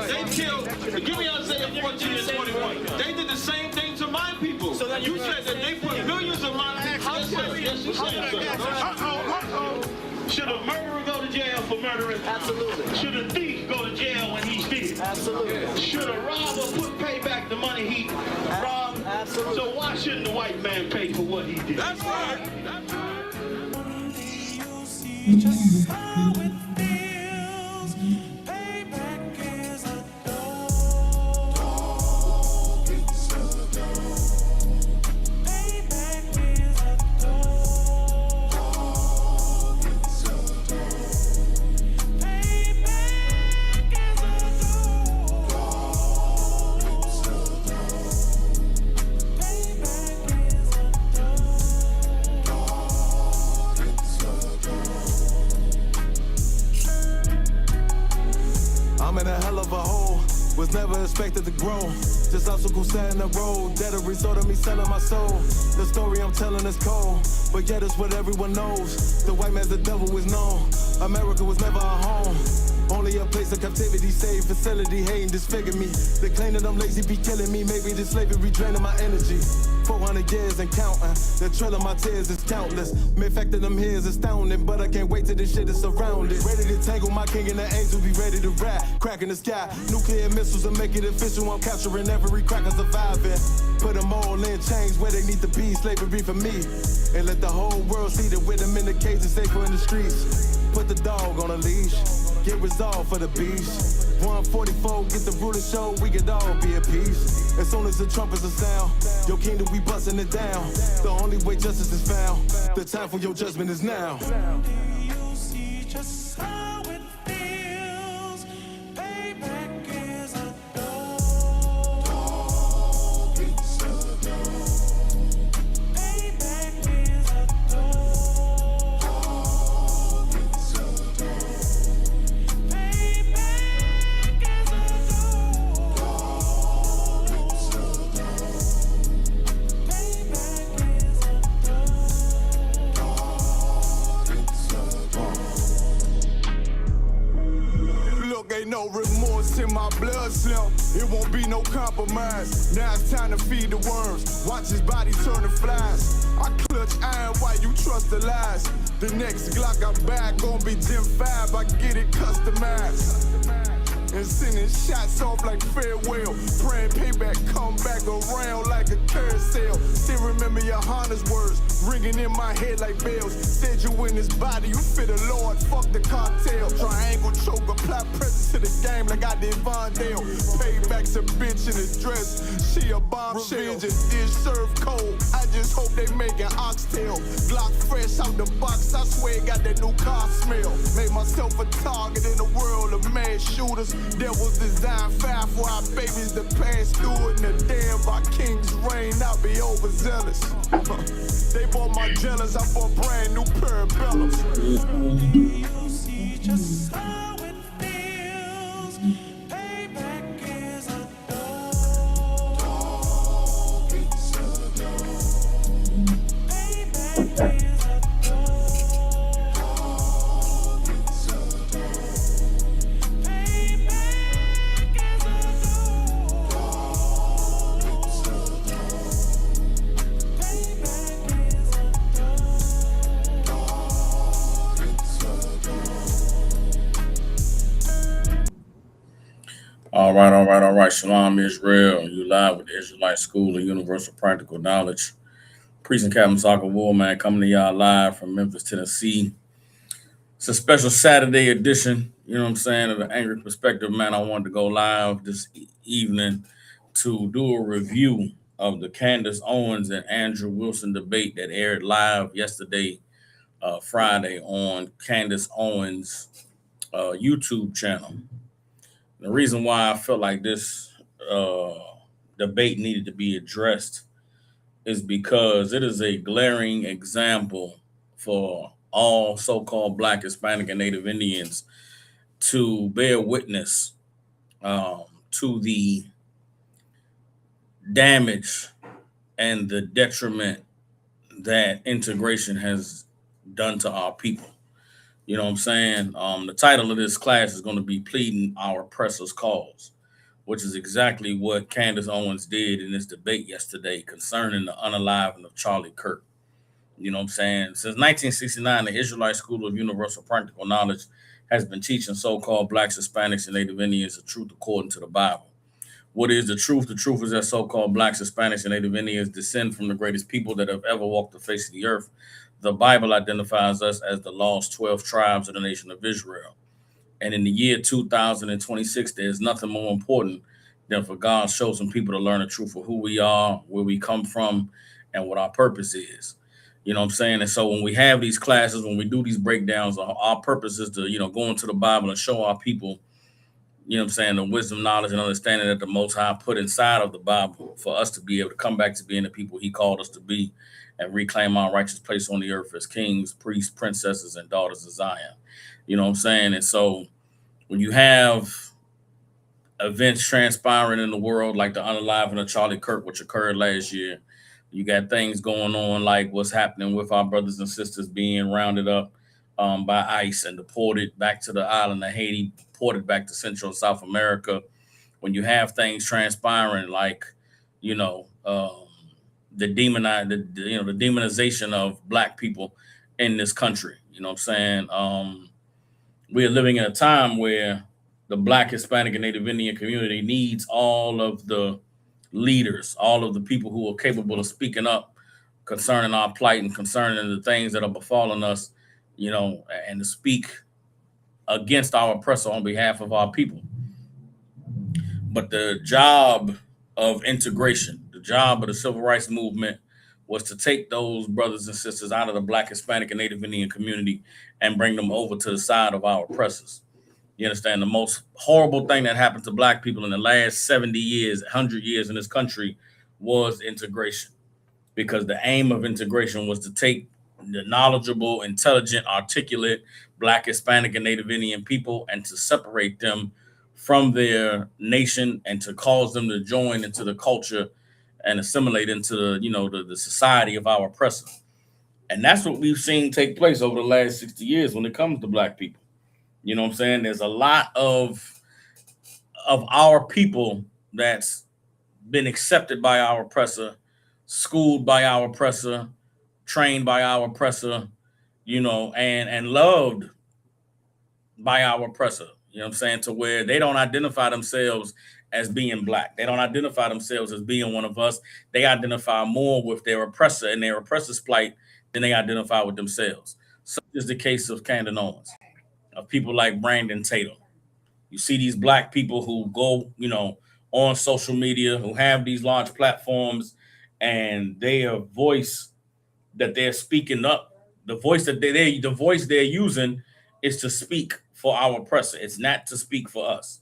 They killed, give me Isaiah 14 and 21. They did the same thing to my people. So you said that they put millions of my people. Yes, you said so. Should a murderer go to jail for murdering? Absolutely. Should a thief go to jail when he steals? Absolutely. Should a robber pay back the money he robbed? Absolutely. So why shouldn't the white man pay for what he did? That's right. That's right. Just how it feels. Payback is a dog. It's a dog. Payback is a dog. It's a dog. Payback is a dog. It's a dog. Payback is a dog. It's a dog. I'm in a hell of a hole, was never expected to grow. Just obstacles set in the road, that a result of me selling my soul. The story I'm telling is cold, but yet it's what everyone knows. The white man's the devil is known. America was never our home. Only a place of captivity, safe facility, hating disfigure me. They claim that I'm lazy, be killing me. Maybe this slavery draining my energy. 400 years and counting. The trail of my tears is countless. The fact that I'm here is astounding, but I can't wait till this shit is surrounded. Ready to tangle my king and the angels, be ready to rap. Crack in the sky, nuclear missiles and make it official. I'm capturing every cracker surviving. Put them all in chains where they need to be. Slavery for me. And let the whole world see that with them in the cage and safer in the streets. Put the dog on a leash. Get resolved for the beast. 144, get the ruler show, we could all be at peace. As soon as the trumpets are sound, your kingdom, we busting it down. The only way justice is found, the time for your judgment is now. You see just how it feels. Payback is a dog. It's a dog. Payback is a dog. It's a dog. Ain't no remorse in my blood slump. It won't be no compromise. Now it's time to feed the worms. Watch his body turn to flies. I clutch iron while you trust the lies. The next Glock I buy gon' be Gen 5. I get it customized. And sending shots off like farewell. Praying payback come back around like a carousel. Still remember your Honda's words ringing in my head like bells. Said you in this body, you fit the Lord, fuck the cartel. Triangle choke, apply presence to the game like I did Vondale. Payback's a bitch in a dress, she a bombshell. Revenge is dish served cold, I just hope they making oxtail. Glock fresh out the box, I swear it got that new car smell. Made myself a target in the world of mad shooters. Devils design fire for our babies to pass through in the damn by king's reign, I'll be overzealous. They bought my jealous, I bought brand new parabellums. You see just how it feels. Payback is a dog. It's a dog. Payback is a dog. It's a dog. Payback is a dog. It's a dog. Payback is a dog. It's a dog. All right. Shalom, Israel. You live with the Israelite School of Universal Practical Knowledge. Priest and Captain Soccer Woolman coming to y'all live from Memphis, Tennessee. It's a special Saturday edition, you know what I'm saying, of the Angry Perspective, man. I wanted to go live this evening to do a review of the Candace Owens and Andrew Wilson debate that aired live yesterday, Friday, on Candace Owens' YouTube channel. The reason why I felt like this debate needed to be addressed is because it is a glaring example for all so-called Black, Hispanic, and Native Indians to bear witness to the damage and the detriment that integration has done to our people. You know what I'm saying? The title of this class is going to be Pleading Our Oppressors' Cause, which is exactly what Candace Owens did in this debate yesterday concerning the unaliving of Charlie Kirk. You know what I'm saying? Since 1969, the Israelite School of Universal Practical Knowledge has been teaching so-called Blacks, Hispanics, and Native Indians the truth according to the Bible. What is the truth? The truth is that so-called Blacks, Hispanics, and Native Indians descend from the greatest people that have ever walked the face of the earth. The Bible identifies us as the lost 12 tribes of the nation of Israel. And in the year 2026, there's nothing more important than for God's chosen people to learn the truth of who we are, where we come from, and what our purpose is. You know what I'm saying? And so when we have these classes, when we do these breakdowns, our purpose is to, go into the Bible and show our people, the wisdom, knowledge, and understanding that the Most High put inside of the Bible for us to be able to come back to being the people He called us to be and reclaim our righteous place on the earth as kings, priests, princesses, and daughters of Zion. You know what I'm saying? And so when you have events transpiring in the world like the unaliving of Charlie Kirk, which occurred last year, you got things going on like what's happening with our brothers and sisters being rounded up by ICE and deported back to the island of Haiti, deported back to Central and South America. When you have things transpiring like, the demonization of Black people in this country, you know what I'm saying? We are living in a time where the Black, Hispanic, and Native Indian community needs all of the leaders, all of the people who are capable of speaking up concerning our plight and concerning the things that are befalling us, and to speak against our oppressor on behalf of our people. But the job of integration, the job of the civil rights movement was to take those brothers and sisters out of the Black, Hispanic, and Native Indian community and bring them over to the side of our oppressors. You understand? The most horrible thing that happened to Black people in the last 70 years, 100 years in this country was integration. Because the aim of integration was to take the knowledgeable, intelligent, articulate Black, Hispanic, and Native Indian people and to separate them from their nation and to cause them to join into the culture and assimilate into the society of our oppressor. And that's what we've seen take place over the last 60 years when it comes to Black people. You know what I'm saying? There's a lot of our people that's been accepted by our oppressor, schooled by our oppressor, trained by our oppressor, and loved by our oppressor. You know what I'm saying? To where they don't identify themselves as being Black. They don't identify themselves as being one of us. They identify more with their oppressor and their oppressor's plight than they identify with themselves. Such is the case of Candace Owens, of people like Brandon Tatum. You see these Black people who go, on social media, who have these large platforms, and their voice that they're speaking up, the voice they're using is to speak for our oppressor. It's not to speak for us.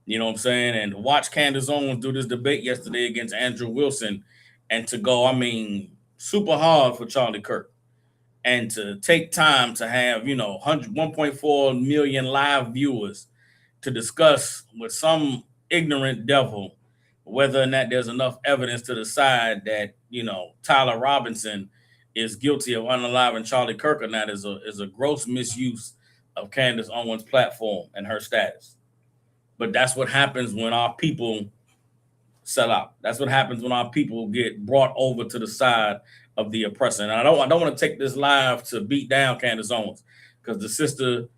You know what I'm saying? And to watch Candace Owens do this debate yesterday against Andrew Wilson and to go, super hard for Charlie Kirk and to take time to have, 1.4 million live viewers to discuss with some ignorant devil whether or not there's enough evidence to decide that, Tyler Robinson is guilty of unaliving Charlie Kirk or not is a gross misuse of Candace Owens' platform and her status. But that's what happens when our people sell out. That's what happens when our people get brought over to the side of the oppressor. And I don't want to take this live to beat down Candace Owens because the sister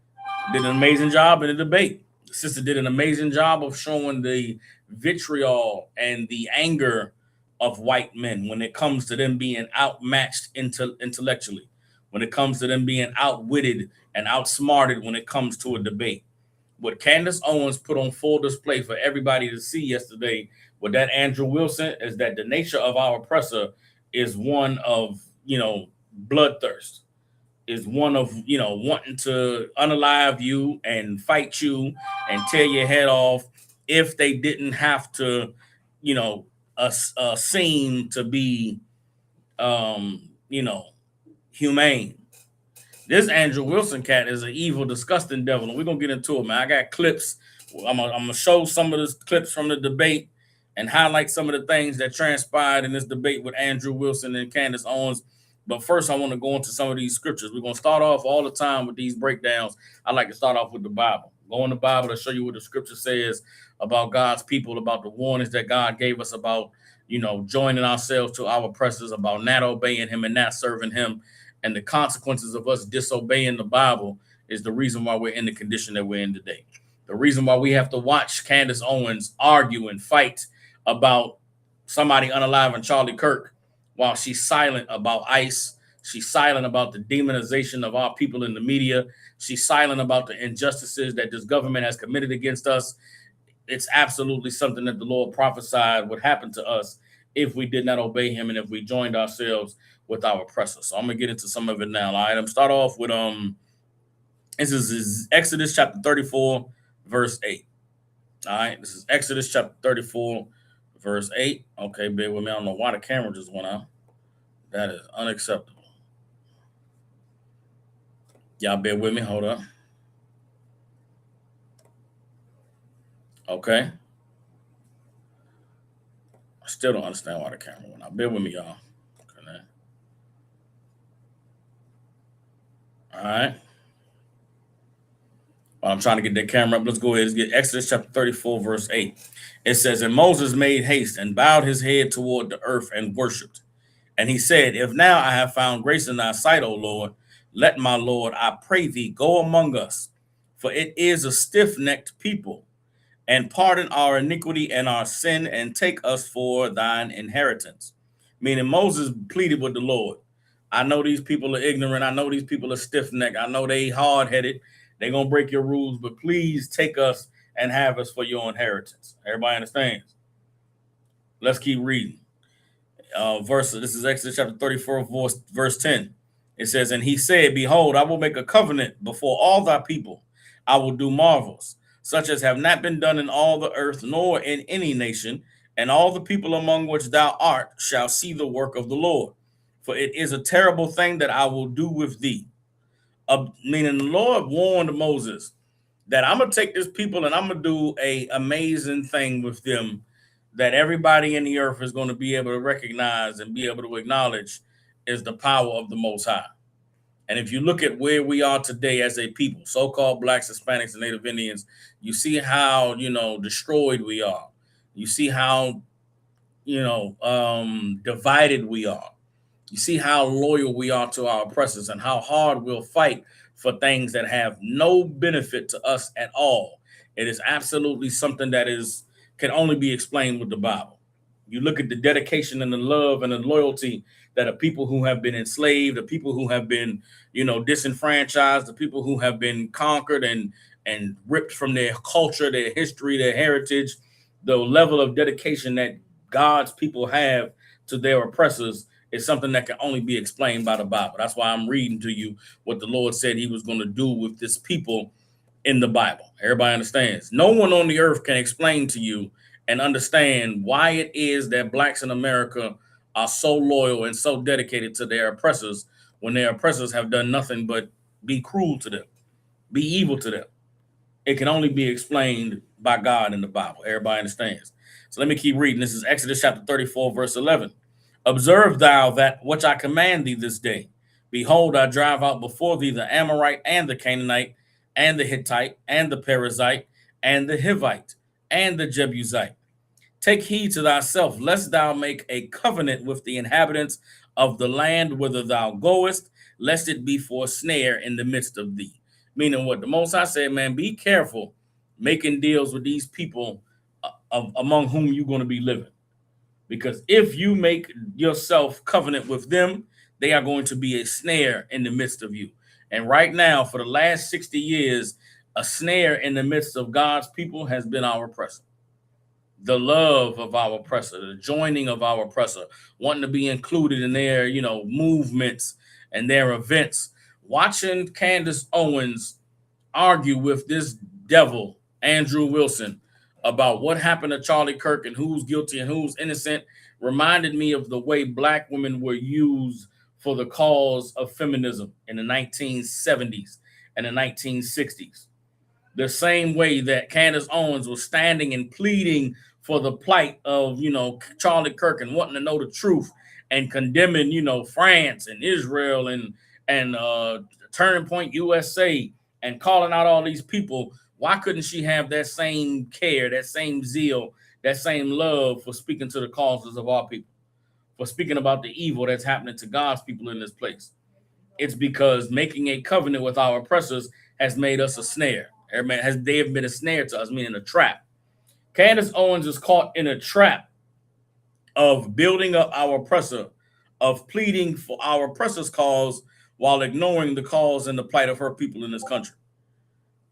did an amazing job in the debate. The sister did an amazing job of showing the vitriol and the anger of white men when it comes to them being outmatched intellectually, when it comes to them being outwitted and outsmarted when it comes to a debate. What Candace Owens put on full display for everybody to see yesterday with that Andrew Wilson is that the nature of our oppressor is one of, bloodthirst, is one of, wanting to unalive you and fight you and tear your head off if they didn't have to, seem to be, humane. This Andrew Wilson cat is an evil, disgusting devil, and we're gonna get into it, man. I got clips. I'm gonna show some of the clips from the debate and highlight some of the things that transpired in this debate with Andrew Wilson and Candace Owens But first, I want to go into some of these scriptures. We're going to start off all the time with these breakdowns. I like to start off with the Bible. Go in the Bible to show you what the scripture says about God's people, about the warnings that God gave us about, joining ourselves to our oppressors, about not obeying him and not serving him. And the consequences of us disobeying the Bible is the reason why we're in the condition that we're in today. The reason why we have to watch Candace Owens argue and fight about somebody unaliving Charlie Kirk while she's silent about ICE. She's silent about the demonization of our people in the media. She's silent about the injustices that this government has committed against us. It's absolutely something that the Lord prophesied would happen to us if we did not obey him and if we joined ourselves with our oppressors. So I'm going to get into some of it now. All right, I'm start off with this is Exodus chapter 34, verse 8. All right, this is Exodus chapter 34, verse 8. Okay, bear with me. I don't know why the camera just went out. That is unacceptable. Y'all bear with me. Hold up. Okay. I still don't understand why the camera went out. Bear with me, y'all. Okay. All right. While I'm trying to get that camera up, let's go ahead and get Exodus chapter 34, verse 8. It says, "And Moses made haste and bowed his head toward the earth and worshipped. And he said, If now I have found grace in thy sight, O Lord, let my Lord, I pray thee, go among us, for it is a stiff-necked people, and pardon our iniquity and our sin, and take us for thine inheritance." Meaning Moses pleaded with the Lord. I know these people are ignorant. I know these people are stiff-necked. I know they hard-headed. They're going to break your rules, but please take us and have us for your inheritance. Everybody understands? Let's keep reading. This is Exodus chapter 34, verse 10. It says, "And he said, Behold, I will make a covenant before all thy people. I will do marvels, such as have not been done in all the earth, nor in any nation. And all the people among which thou art shall see the work of the Lord. For it is a terrible thing that I will do with thee." Meaning the Lord warned Moses that I'm going to take this people and I'm going to do an amazing thing with them that everybody in the earth is going to be able to recognize and be able to acknowledge is the power of the Most High. And if you look at where we are today as a people, so-called Blacks, Hispanics, and Native Indians, you see how, destroyed we are. You see how, divided we are. You see how loyal we are to our oppressors and how hard we'll fight for things that have no benefit to us at all. It is absolutely something that can only be explained with the Bible. You look at the dedication and the love and the loyalty that are people who have been enslaved, the people who have been, disenfranchised, the people who have been conquered and ripped from their culture, their history, their heritage, the level of dedication that God's people have to their oppressors is something that can only be explained by the Bible. That's why I'm reading to you what the Lord said he was going to do with this people in the Bible. Everybody understands. No one on the earth can explain to you and understand why it is that Blacks in America are so loyal and so dedicated to their oppressors when their oppressors have done nothing but be cruel to them, be evil to them. It can only be explained by God in the Bible. Everybody understands. So let me keep reading. This is Exodus chapter 34, verse 11. "Observe thou that which I command thee this day. Behold, I drive out before thee the Amorite and the Canaanite and the Hittite and the Perizzite and the Hivite and the Jebusite. Take heed to thyself, lest thou make a covenant with the inhabitants of the land whither thou goest, lest it be for a snare in the midst of thee." Meaning what the Most High said, man, be careful making deals with these people among whom you're going to be living. Because if you make yourself covenant with them, they are going to be a snare in the midst of you. And right now, for the last 60 years, a snare in the midst of God's people has been our oppressor. The love of our oppressor, the joining of our oppressor, wanting to be included in their, movements and their events. Watching Candace Owens argue with this devil, Andrew Wilson, about what happened to Charlie Kirk and who's guilty and who's innocent reminded me of the way Black women were used for the cause of feminism in the 1970s and the 1960s. The same way that Candace Owens was standing and pleading for the plight of, Charlie Kirk and wanting to know the truth and condemning, France and Israel and Turning Point USA and calling out all these people, why couldn't she have that same care, that same zeal, that same love for speaking to the causes of our people, for speaking about the evil that's happening to God's people in this place? It's because making a covenant with our oppressors has made us a snare. They have been a snare to us, meaning a trap. Candace Owens is caught in a trap of building up our oppressor, of pleading for our oppressor's cause while ignoring the cause and the plight of her people in this country.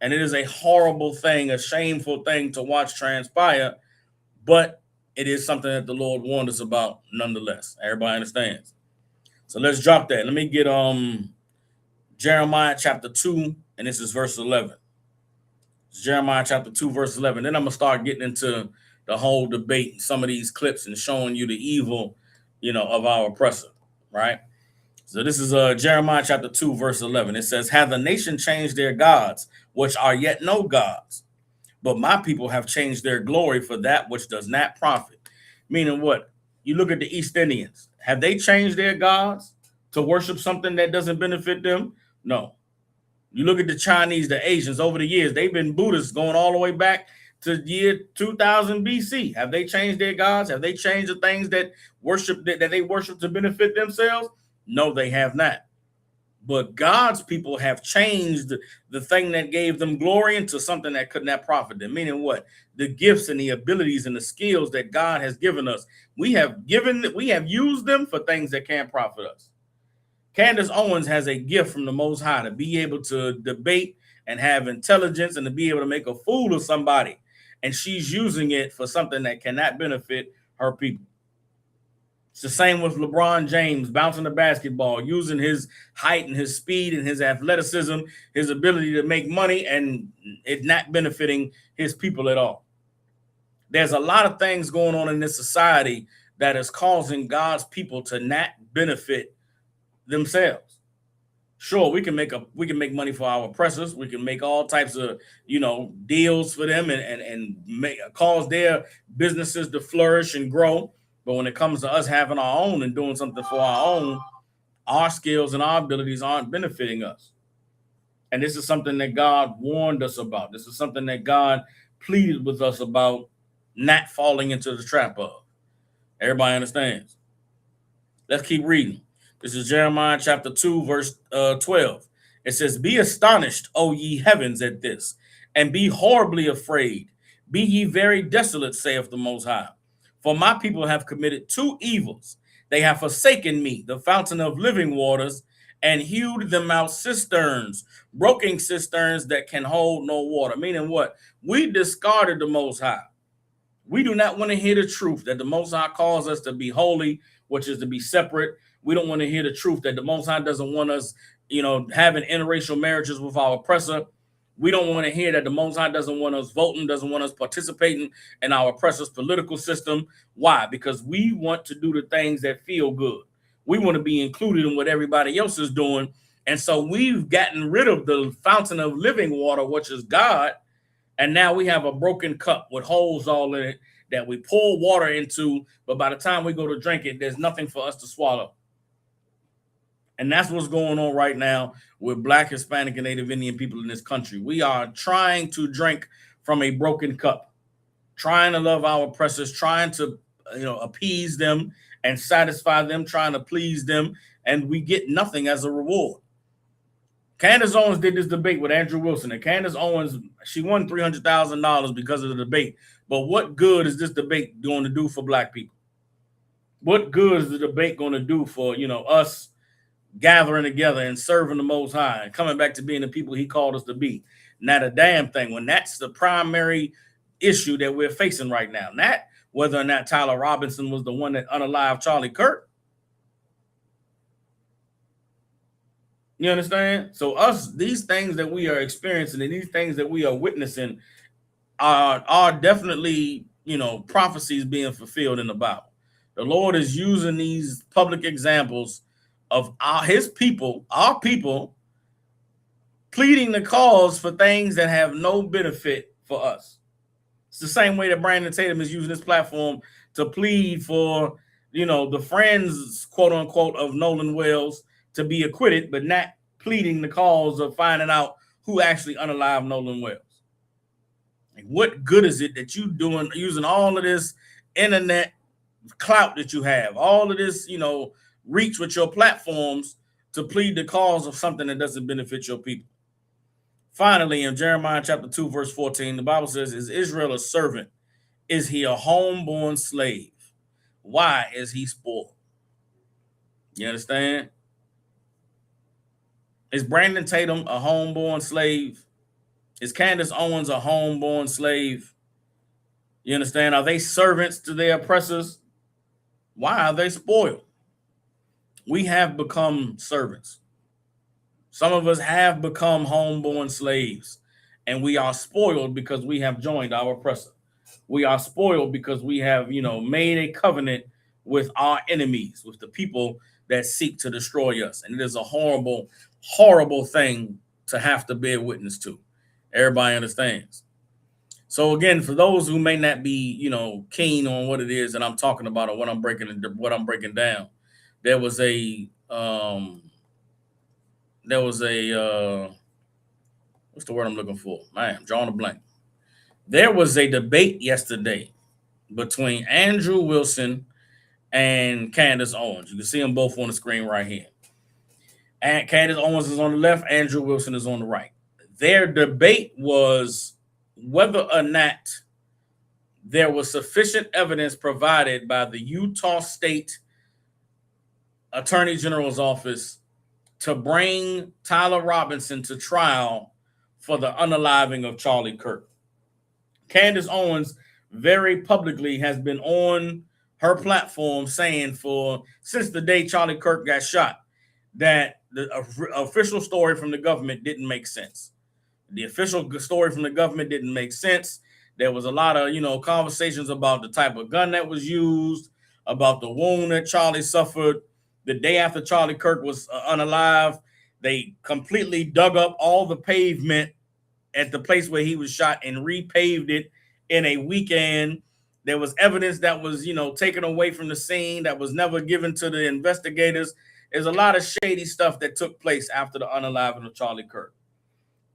And it is a horrible thing, a shameful thing to watch transpire, but it is something that the Lord warned us about nonetheless. Everybody understands. So let's drop that. Let me get Jeremiah chapter 2, and this is verse 11. It's Jeremiah chapter 2, verse 11. Then I'm going to start getting into the whole debate, some of these clips, and showing you the evil, of our oppressor, right? So this is Jeremiah chapter 2, verse 11. It says, "Have the nation changed their gods, which are yet no gods? But my people have changed their glory for that which does not profit." Meaning what? You look at the East Indians. Have they changed their gods to worship something that doesn't benefit them? No. You look at the Chinese, the Asians, over the years, they've been Buddhists going all the way back to the year 2000 BC. Have they changed their gods? Have they changed the things that they worship to benefit themselves? No, they have not. But God's people have changed the thing that gave them glory into something that could not profit them. Meaning what? The gifts and the abilities and the skills that God has given us. We have used them for things that can't profit us. Candace Owens has a gift from the Most High to be able to debate and have intelligence and to be able to make a fool of somebody. And she's using it for something that cannot benefit her people. It's the same with LeBron James bouncing the basketball, using his height and his speed and his athleticism, his ability to make money, and it not benefiting his people at all. There's a lot of things going on in this society that is causing God's people to not benefit themselves. Sure, we can make money for our oppressors. We can make all types of deals for them and cause their businesses to flourish and grow. But when it comes to us having our own and doing something for our own, our skills and our abilities aren't benefiting us. And this is something that God warned us about. This is something that God pleaded with us about not falling into the trap of. Everybody understands? Let's keep reading. This is Jeremiah chapter 2, verse 12. It says, "Be astonished, O ye heavens, at this, and be horribly afraid. Be ye very desolate, saith the Most High. For my people have committed two evils. They have forsaken me, the fountain of living waters, and hewed them out cisterns, broken cisterns that can hold no water." Meaning what? We discarded the Most High. We do not want to hear the truth that the Most High calls us to be holy, which is to be separate. We don't want to hear the truth that the Most High doesn't want us, having interracial marriages with our oppressor. We don't want to hear that the Most High doesn't want us voting, doesn't want us participating in our oppressor's political system. Why? Because we want to do the things that feel good. We want to be included in what everybody else is doing. And so we've gotten rid of the fountain of living water, which is God. And now we have a broken cup with holes all in it that we pour water into. But by the time we go to drink it, there's nothing for us to swallow. And that's what's going on right now with Black, Hispanic, and Native Indian people in this country. We are trying to drink from a broken cup, trying to love our oppressors, trying to appease them and satisfy them, trying to please them, and we get nothing as a reward. Candace Owens did this debate with Andrew Wilson, and Candace Owens, she won $300,000 because of the debate. But what good is this debate going to do for Black people? What good is the debate going to do for us gathering together and serving the Most High and coming back to being the people he called us to be? Not a damn thing, when that's the primary issue that we're facing right now. Not whether or not Tyler Robinson was the one that unalived Charlie Kirk. You understand? So these things that we are experiencing and these things that we are witnessing are definitely, prophecies being fulfilled in the Bible. The Lord is using these public examples of his people, our people, pleading the cause for things that have no benefit for us. It's the same way that Brandon Tatum is using this platform to plead for the friends, quote unquote, of Nolan Wells to be acquitted, but not pleading the cause of finding out who actually unalived Nolan Wells. Like, what good is it that you doing using all of this internet clout that you have, all of this, reach with your platforms to plead the cause of something that doesn't benefit your people? Finally, in Jeremiah chapter 2, verse 14, the Bible says, is Israel a servant? Is he a homeborn slave? Why is he spoiled? You understand? Is Brandon Tatum a homeborn slave? Is Candace Owens a homeborn slave? You understand? Are they servants to their oppressors? Why are they spoiled? We have become servants. Some of us have become homeborn slaves, and we are spoiled because we have joined our oppressor. We are spoiled because we have, made a covenant with our enemies, with the people that seek to destroy us. And it is a horrible, horrible thing to have to bear witness to. Everybody understands. So again, for those who may not be, keen on what it is that I'm talking about or what I'm breaking down, there was a what's the word I'm looking for? Man, I'm drawing a blank. There was a debate yesterday between Andrew Wilson and Candace Owens. You can see them both on the screen right here. And Candace Owens is on the left, Andrew Wilson is on the right. Their debate was whether or not there was sufficient evidence provided by the Utah State Attorney General's office to bring Tyler Robinson to trial for the unaliving of Charlie Kirk. Candace Owens very publicly has been on her platform saying since the day Charlie Kirk got shot that the official story from the government didn't make sense. The official story from the government didn't make sense. There was a lot of, conversations about the type of gun that was used, about the wound that Charlie suffered. The day after Charlie Kirk was unalive, they completely dug up all the pavement at the place where he was shot and repaved it in a weekend. There was evidence that was, taken away from the scene that was never given to the investigators. There's a lot of shady stuff that took place after the unaliving of Charlie Kirk.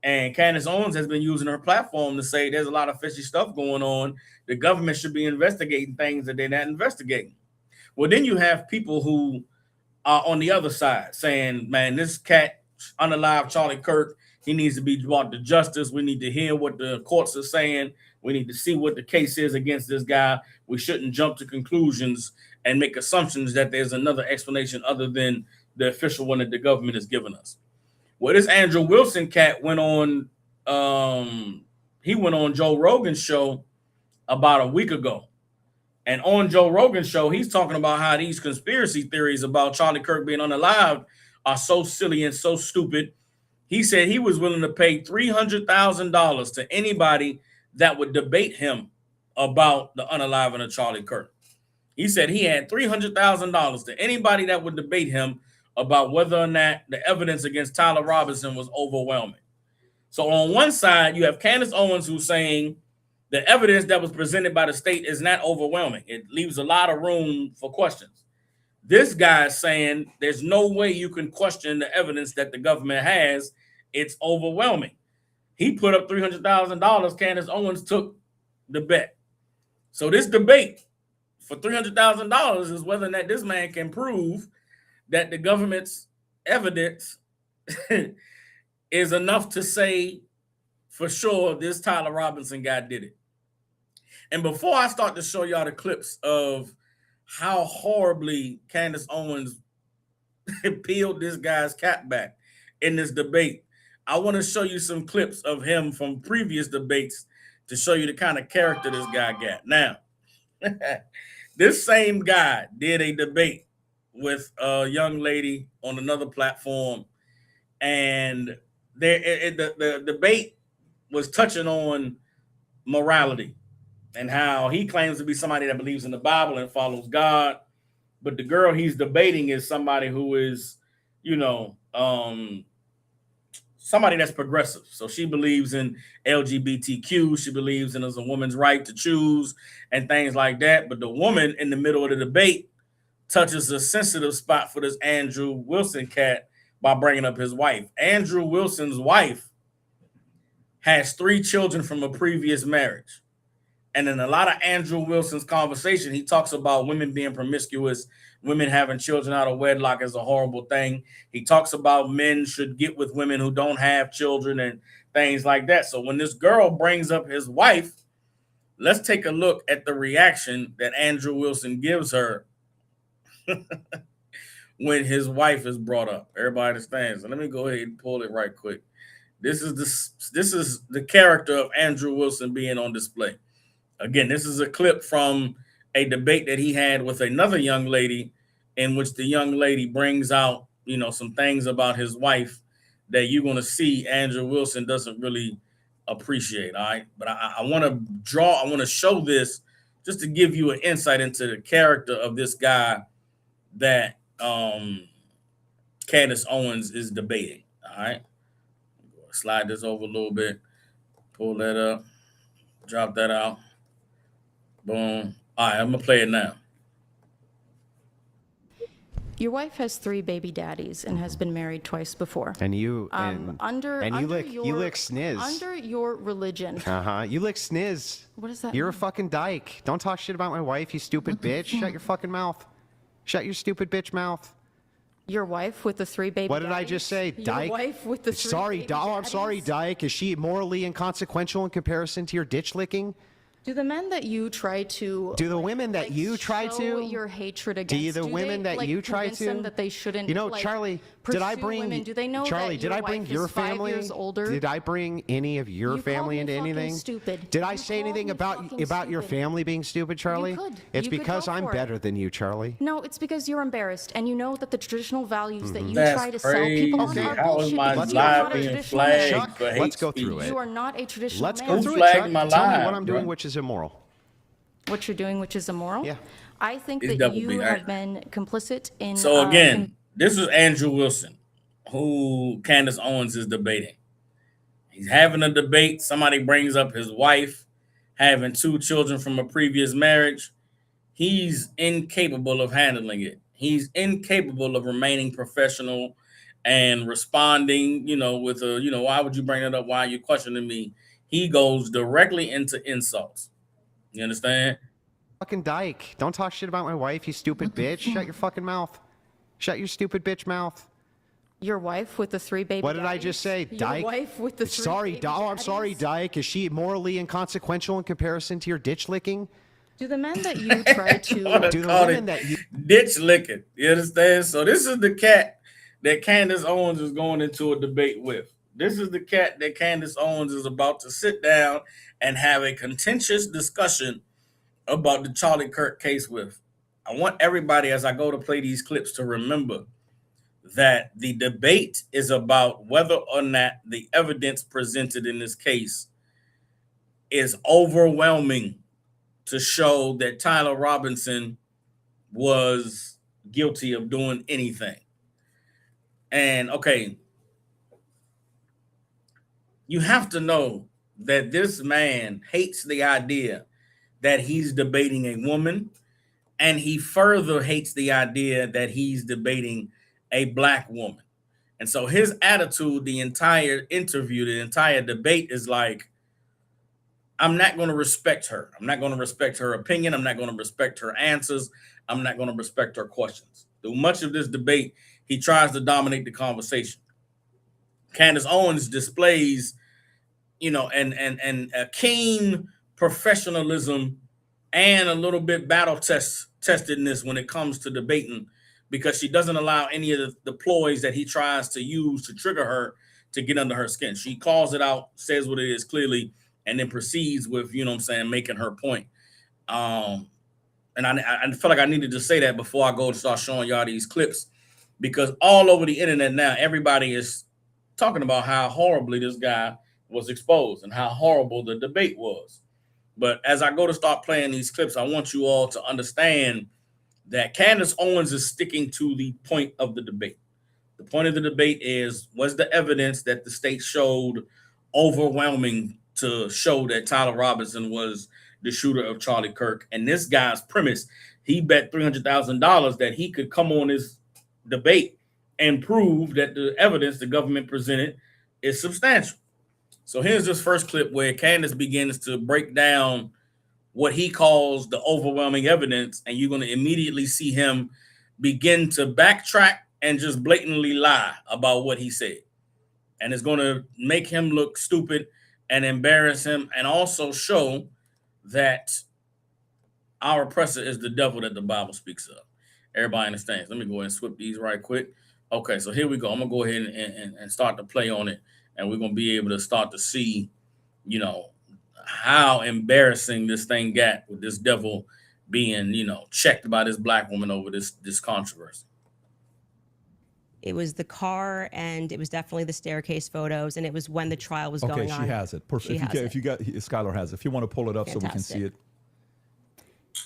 And Candace Owens has been using her platform to say there's a lot of fishy stuff going on. The government should be investigating things that they're not investigating. Well, then you have people who are on the other side saying, man, this cat unalived Charlie Kirk. He needs to be brought to justice. We need to hear what the courts are saying. We need to see what the case is against this guy. We shouldn't jump to conclusions and make assumptions that there's another explanation other than the official one that the government has given us. Well, this Andrew Wilson cat went on Joe Rogan's show about a week ago. And on Joe Rogan's show, he's talking about how these conspiracy theories about Charlie Kirk being unalived are so silly and so stupid. He said he was willing to pay $300,000 to anybody that would debate him about the unaliving of Charlie Kirk. He said he had $300,000 to anybody that would debate him about whether or not the evidence against Tyler Robinson was overwhelming. So on one side, you have Candace Owens who's saying the evidence that was presented by the state is not overwhelming. It leaves a lot of room for questions. This guy is saying there's no way you can question the evidence that the government has. It's overwhelming. He put up $300,000. Candace Owens took the bet. So this debate for $300,000 is whether or not this man can prove that the government's evidence is enough to say for sure this Tyler Robinson guy did it. And before I start to show y'all the clips of how horribly Candace Owens peeled this guy's cap back in this debate, I want to show you some clips of him from previous debates to show you the kind of character this guy got. Now, this same guy did a debate with a young lady on another platform, and the debate was touching on morality and how he claims to be somebody that believes in the Bible and follows God, but the girl he's debating is somebody who is, somebody that's progressive. So she believes in LGBTQ. She believes in as a woman's right to choose and things like that. But the woman in the middle of the debate touches a sensitive spot for this Andrew Wilson cat by bringing up his wife. Andrew Wilson's wife has 3 children from a previous marriage. And in a lot of Andrew Wilson's conversation, he talks about women being promiscuous, women having children out of wedlock is a horrible thing. He talks about men should get with women who don't have children and things like that. So when this girl brings up his wife, let's take a look at the reaction that Andrew Wilson gives her when his wife is brought up. Everybody understands. So let me go ahead and pull it right quick. This is the character of Andrew Wilson being on display. Again, this is a clip from a debate that he had with another young lady, in which the young lady brings out, some things about his wife that you're going to see Andrew Wilson doesn't really appreciate. All right. But I want to show this just to give you an insight into the character of this guy that Candace Owens is debating. All right. Slide this over a little bit, pull that up, drop that out. Boom. All right, I'm gonna play it now. Your wife has 3 baby daddies and has been married twice before. And you You lick sniz. Under your religion. You lick sniz. What does that You're a mean? fucking dyke. Don't talk shit about my wife, you stupid bitch. Shut your fucking mouth. Shut your stupid bitch mouth. Your wife with the 3 baby What did I daddies? just say? Dyke? Your wife with the 3 Sorry, baby I'm sorry, daddies? dyke. Is she morally inconsequential in comparison to your ditch licking? Do the men that you try to Do the women that you try show to? your hatred against? Do you the women they, that you try convince them to? that they shouldn't? You know, Charlie, did I pursue bring women? Do they know Charlie? that Did I bring wife your is 5 family? years older? Did I bring any of your You family called into me fucking anything? stupid. Did I You say called anything me about fucking your stupid. family being stupid, Charlie? could. It's You could because go I'm for it. better than you, Charlie. No, it's because you're embarrassed, and you know that the traditional values that you That's try to sell people on crazy. are How is bullshit my because you are live not a being traditional man. flagged Chuck, for hate let's go through speech? it. You are not a traditional Let's man. go Who through it, flagged Chuck. my Tell me live, what I'm doing, bro? which is immoral. What you're doing, which is immoral. Yeah. I think It's that double you B, have right? been complicit in. So again, this is Andrew Wilson, who Candace Owens is debating. He's having a debate. Somebody brings up his wife having 2 children from a previous marriage. He's incapable of handling it. He's incapable of remaining professional and responding, with a, why would you bring it up? Why are you questioning me? He goes directly into insults. You understand? Fucking dyke. Don't talk shit about my wife, you stupid bitch. Shut your fucking mouth. Shut your stupid bitch mouth. your wife with the 3 baby What did I daddies? just say? Dyke? Your wife with the 3 Sorry, baby I'm sorry, daddies? dyke. Is she morally inconsequential in comparison to your ditch licking? Do the men that you try to Do the Call women it that you ditch licking. You understand? So this is the cat that Candace Owens is going into a debate with. This is the cat that Candace Owens is about to sit down and have a contentious discussion about the Charlie Kirk case with. I want everybody, as I go to play these clips, to remember that the debate is about whether or not the evidence presented in this case is overwhelming to show that Tyler Robinson was guilty of doing anything. And okay, you have to know that this man hates the idea that he's debating a woman, and he further hates the idea that he's debating a black woman. And so his attitude, the entire interview, the entire debate is like, I'm not going to respect her. I'm not going to respect her opinion. I'm not going to respect her answers. I'm not going to respect her questions. Through much of this debate, he tries to dominate the conversation. Candace Owens displays, and a keen professionalism and a little bit testedness when it comes to debating, because she doesn't allow any of the ploys that he tries to use to trigger her to get under her skin. She calls it out, says what it is clearly, and then proceeds with, making her point. And I feel like I needed to say that before I go to start showing y'all these clips, because all over the internet now, everybody is talking about how horribly this guy was exposed and how horrible the debate was. But as I go to start playing these clips, I want you all to understand that Candace Owens is sticking to the point of the debate. The point of the debate was the evidence that the state showed overwhelming to show that Tyler Robinson was the shooter of Charlie Kirk. And this guy's premise, he bet $300,000 that he could come on this debate and prove that the evidence the government presented is substantial. So here's this first clip where Candace begins to break down what he calls the overwhelming evidence, and you're going to immediately see him begin to backtrack and just blatantly lie about what he said. And it's going to make him look stupid and embarrass him, and also show that our oppressor is the devil that the Bible speaks of. Everybody understands. Let me go ahead and swip these right quick. Okay, so here we go. I'm going to go ahead and start to play on it, and we're going to be able to start to see, you know, how embarrassing this thing got with this devil being, you know, checked by this black woman over this controversy. It was the car, and it was definitely the staircase photos, and it was when the trial was going on. Okay, she has it. If you got, Skylar has it. If you want to pull it up so we can see it.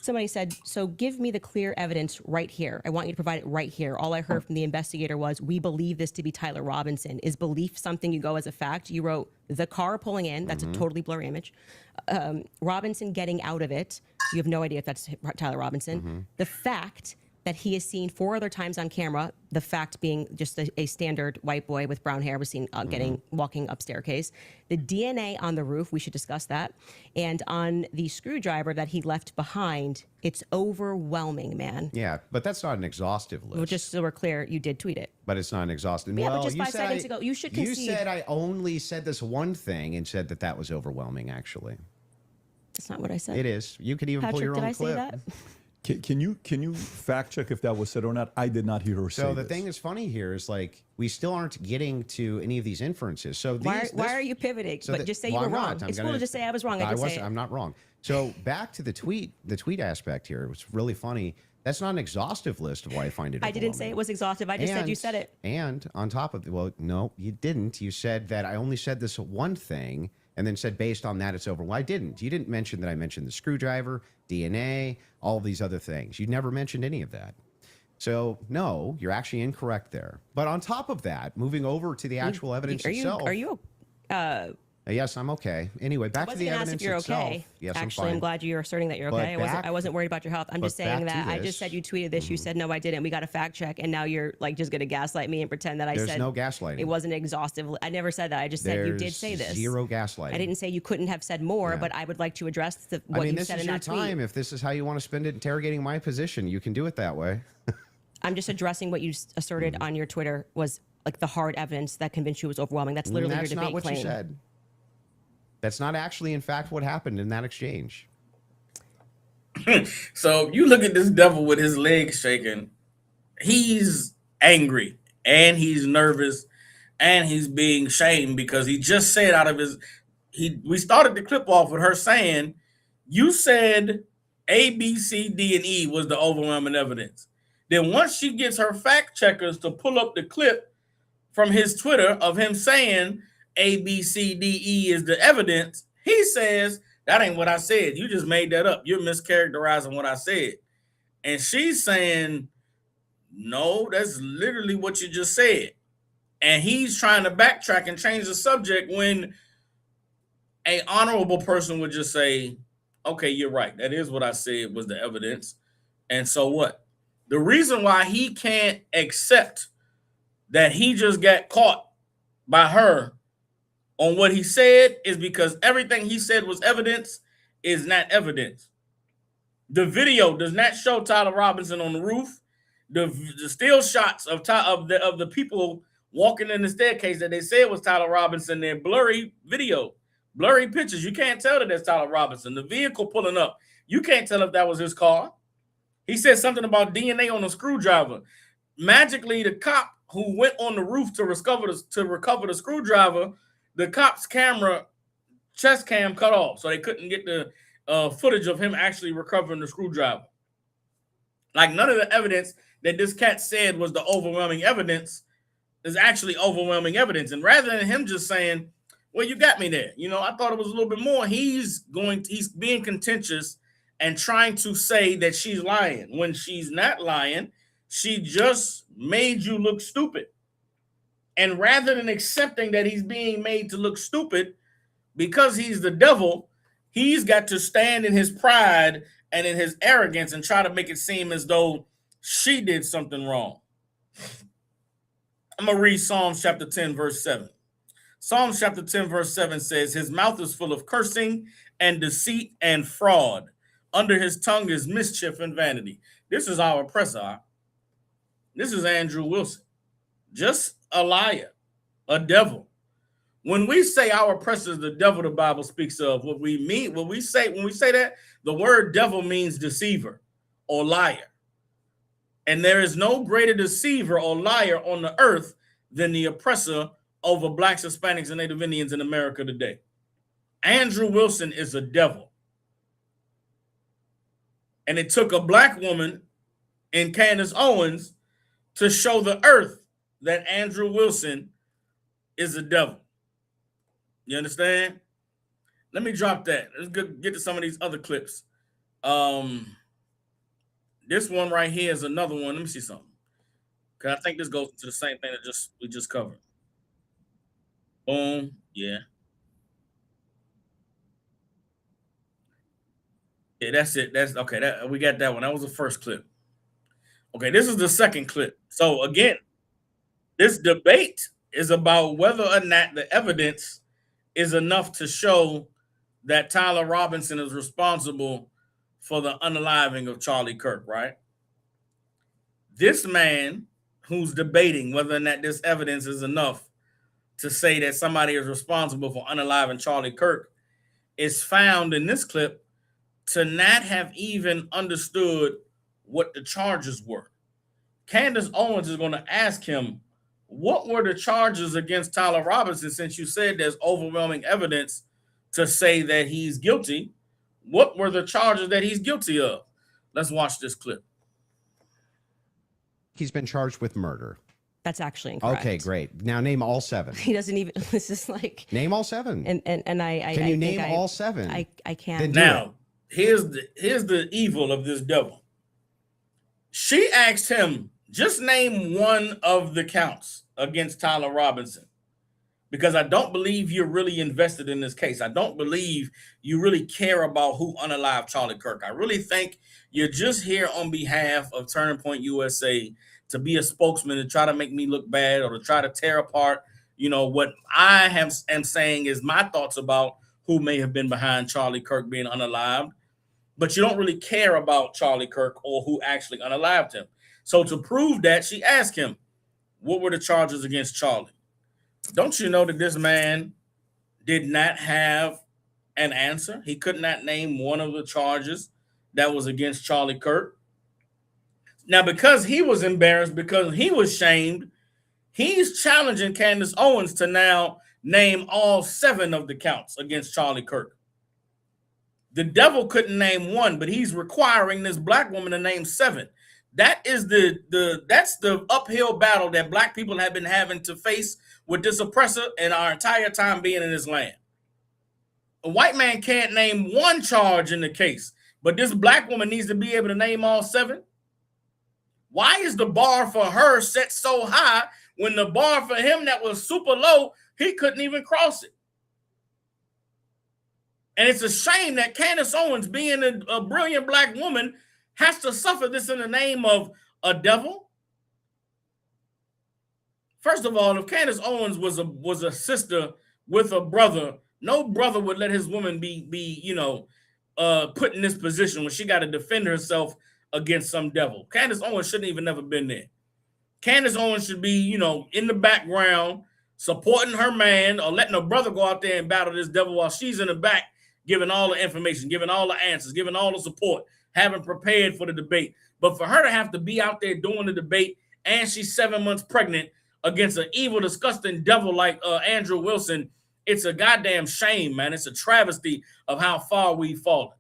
Somebody said, so give me the clear evidence right here. I want you to provide it right here. All I heard from the investigator was, we believe this to be Tyler Robinson. Is belief something you go as a fact? You wrote the car pulling in. That's a totally blurry image. Robinson getting out of it. You have no idea if that's Tyler Robinson. The fact that he is seen 4 other times on camera, the fact being just a standard white boy with brown hair was seen walking up staircase. The DNA on the roof, we should discuss that. And on the screwdriver that he left behind, it's overwhelming, man. Yeah, but that's not an exhaustive list. Well, just so we're clear, you did tweet it. But it's not an exhaustive. Yeah, well, but just 5 seconds ago, you should concede. You said I only said this one thing and said that was overwhelming, actually. That's not what I said. It is. You could even Patrick, pull your own did I clip. say that? Can you fact check if that was said or not? I did not hear her say So the this. thing is funny here is, like, we still aren't getting to any of these inferences. So Why are you pivoting? So but just say you were I'm wrong. not. It's cool to just say I was wrong. I didn't say it. I'm not wrong. So back to the tweet aspect here. It was really funny. That's not an exhaustive list of why I find it I didn't say it was exhaustive. I just said you said it. And on top of it, well, no, you didn't. You said that I only said this one thing, and then said based on that it's over. Well, I didn't. You didn't mention that I mentioned the screwdriver, DNA, all of these other things. You never mentioned any of that. So no, you're actually incorrect there. But on top of that, moving over to the actual evidence itself. Are you? Yes, I'm okay. Anyway, back to the evidence if you're itself. okay. Yes, Actually, I'm fine. I'm glad you're asserting that you're But okay. back- I wasn't worried about your health. I'm just but saying back that to I just this. said you tweeted this. You said no, I didn't. We got a fact check, and now you're like just gonna gaslight me and pretend that I There's said no gaslighting. It wasn't exhaustive. I never said that. I just said you did say this. Zero gaslighting. I didn't say you couldn't have said more, Yeah. but I would like to address what I mean, you this said is in your that tweet. time. If this is how you want to spend it interrogating my position, you can do it that way. I'm just addressing what you asserted on your Twitter was like the hard evidence that convinced you was overwhelming. That's literally That's your debate not what claim. you said. That's not actually, in fact, what happened in that exchange. So you look at this devil with his legs shaking. He's angry and he's nervous and he's being shamed because he just said out of his. We started the clip off with her saying, "You said A, B, C, D, and E was the overwhelming evidence." Then once she gets her fact checkers to pull up the clip from his Twitter of him saying A, B, C, D, E is the evidence, he says, that ain't what I said. You just made that up. You're mischaracterizing what I said. And she's saying, no, that's literally what you just said. And he's trying to backtrack and change the subject when an honorable person would just say, okay, you're right. That is what I said was the evidence. And so what? The reason why he can't accept that he just got caught by her on what he said is because everything he said was evidence is not evidence. The video does not show Tyler Robinson on the roof. The still shots of the people walking in the staircase that they said was Tyler Robinson, they're blurry video, blurry pictures. You can't tell that that's Tyler Robinson. The vehicle pulling up, you can't tell if that was his car. He said something about DNA on the screwdriver. Magically, the cop who went on the roof to recover the screwdriver, the cop's camera chest cam cut off, so they couldn't get the footage of him actually recovering the screwdriver. Like, none of the evidence that this cat said was the overwhelming evidence is actually overwhelming evidence. And rather than him just saying, well, you got me there, I thought it was a little bit more. He's being contentious and trying to say that she's lying when she's not lying. She just made you look stupid. And rather than accepting that he's being made to look stupid because he's the devil, He's got to stand in his pride and in his arrogance and try to make it seem as though she did something wrong. I'm going to read Psalms chapter 10, verse 7. Psalms chapter 10, verse 7 says, his mouth is full of cursing and deceit and fraud. Under his tongue is mischief and vanity. This is our oppressor. This is Andrew Wilson. Just a liar, a devil. When we say our oppressor is the devil, the Bible speaks of, what we mean, when we say that, the word devil means deceiver or liar. And there is no greater deceiver or liar on the earth than the oppressor over blacks, Hispanics, and Native Indians in America today. Andrew Wilson is a devil. And it took a black woman in Candace Owens to show the earth that Andrew Wilson is a devil. You understand? Let me drop that. Let's get to some of these other clips. This one right here is another one. Let me see something. Because I think this goes into the same thing that we just covered. Boom. Yeah. Yeah, that's it. That's okay. We got that one. That was the first clip. Okay, this is the second clip. So again, this debate is about whether or not the evidence is enough to show that Tyler Robinson is responsible for the unaliving of Charlie Kirk, right? This man who's debating whether or not this evidence is enough to say that somebody is responsible for unaliving Charlie Kirk is found in this clip to not have even understood what the charges were. Candace Owens is going to ask him, what were the charges against Tyler Robinson, since you said there's overwhelming evidence to say that he's guilty? What were the charges that he's guilty of? Let's watch this clip. He's been charged with murder. That's actually incorrect. Okay, great. Now name all 7. He doesn't even, this is like. Name all 7. And I Can you name all 7? I can't. Now, here's the evil of this devil. She asked him, just name one of the counts against Tyler Robinson, because I don't believe you're really invested in this case. I don't believe you really care about who unalived Charlie Kirk. I really think you're just here on behalf of Turning Point USA to be a spokesman to try to make me look bad or to try to tear apart, what I am saying is my thoughts about who may have been behind Charlie Kirk being unalived. But you don't really care about Charlie Kirk or who actually unalived him. So to prove that, she asked him, what were the charges against Charlie? Don't you know that this man did not have an answer? He could not name one of the charges that was against Charlie Kirk. Now, because he was embarrassed, because he was shamed, he's challenging Candace Owens to now name all 7 of the counts against Charlie Kirk. The devil couldn't name one, but he's requiring this black woman to name 7. That is that's the uphill battle that black people have been having to face with this oppressor in our entire time being in this land. A white man can't name one charge in the case, but this black woman needs to be able to name all 7. Why is the bar for her set so high when the bar for him that was super low, he couldn't even cross it? And it's a shame that Candace Owens, being a brilliant black woman, has to suffer this in the name of a devil. First of all, if Candace Owens was a sister with a brother, no brother would let his woman be put in this position when she got to defend herself against some devil. Candace Owens shouldn't even never been there. Candace Owens should be, in the background, supporting her man or letting her brother go out there and battle this devil while she's in the back, giving all the information, giving all the answers, giving all the support, having prepared for the debate. But for her to have to be out there doing the debate and she's 7 months pregnant against an evil, disgusting devil like Andrew Wilson, it's a goddamn shame, man. It's a travesty of how far we've fallen.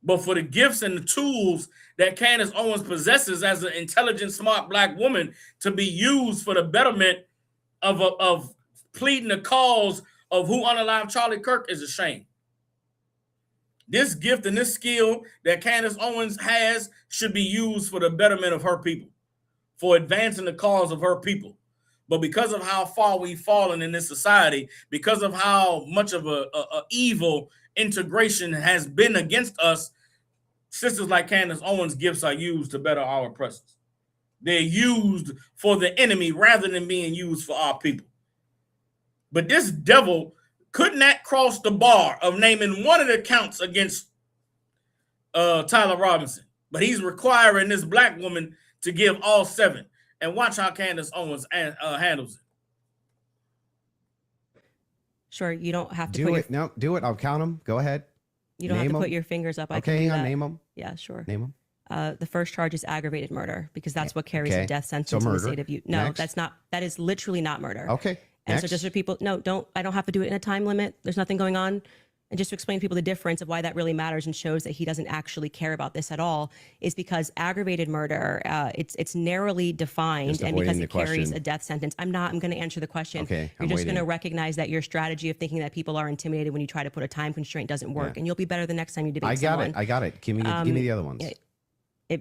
But for the gifts and the tools that Candace Owens possesses as an intelligent, smart black woman to be used for the betterment of pleading the cause of who unalived Charlie Kirk is a shame. This gift and this skill that Candace Owens has should be used for the betterment of her people, for advancing the cause of her people. But because of how far we've fallen in this society, because of how much of a evil integration has been against us, sisters like Candace Owens' gifts are used to better our oppressors. They're used for the enemy rather than being used for our people. But this devil could not cross the bar of naming one of the counts against Tyler Robinson. But he's requiring this black woman to give all 7. And watch how Candace Owens handles it. Sure, you don't have to Do put it. No, do it. I'll count them. Go ahead. you don't have Name to put 'em. your fingers up. I Okay, can do hang on. that. Name them. Yeah, sure. Name them. The first charge is aggravated murder because that's what carries Okay. a death sentence So in the murder. state of Utah. No, Next. that's not. That is literally not murder. Okay. And so Next. just for people, no, don't. I don't have to do it in a time limit. There's nothing going on. And just to explain to people the difference of why that really matters and shows that he doesn't actually care about this at all is because aggravated murder, it's narrowly defined, Just and because avoiding it the carries question. a death sentence. I'm going to answer the question. Okay, You're I'm just going to waiting. recognize that your strategy of thinking that people are intimidated when you try to put a time constraint doesn't work, Yeah. and you'll be better the next time you debate I got someone. it. I got it. Give me the other ones.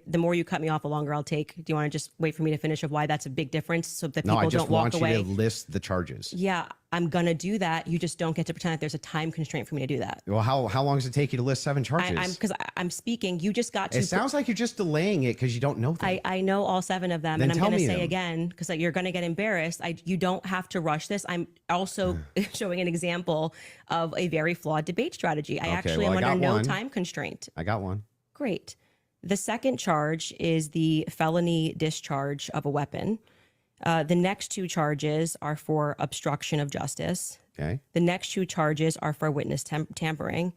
The more you cut me off, the longer I'll take. Do you want to just wait for me to finish of why that's a big difference so that No, people I just don't walk want you away? to list the charges. Yeah, I'm going to do that. You just don't get to pretend that there's a time constraint for me to do that. Well, how long does it take you to list 7 charges? Because I'm speaking. You just got to. It sounds like you're just delaying it because you don't know them. I know all 7 of them, Then and I'm tell going to me say them. again because you're going to get embarrassed. You don't have to rush this. I'm also showing an example of a very flawed debate strategy. I Okay, actually well, am I under got no one. time constraint. I got one. Great. The second charge is the felony discharge of a weapon. The next 2 charges are for obstruction of justice. Okay. The next 2 charges are for witness tampering.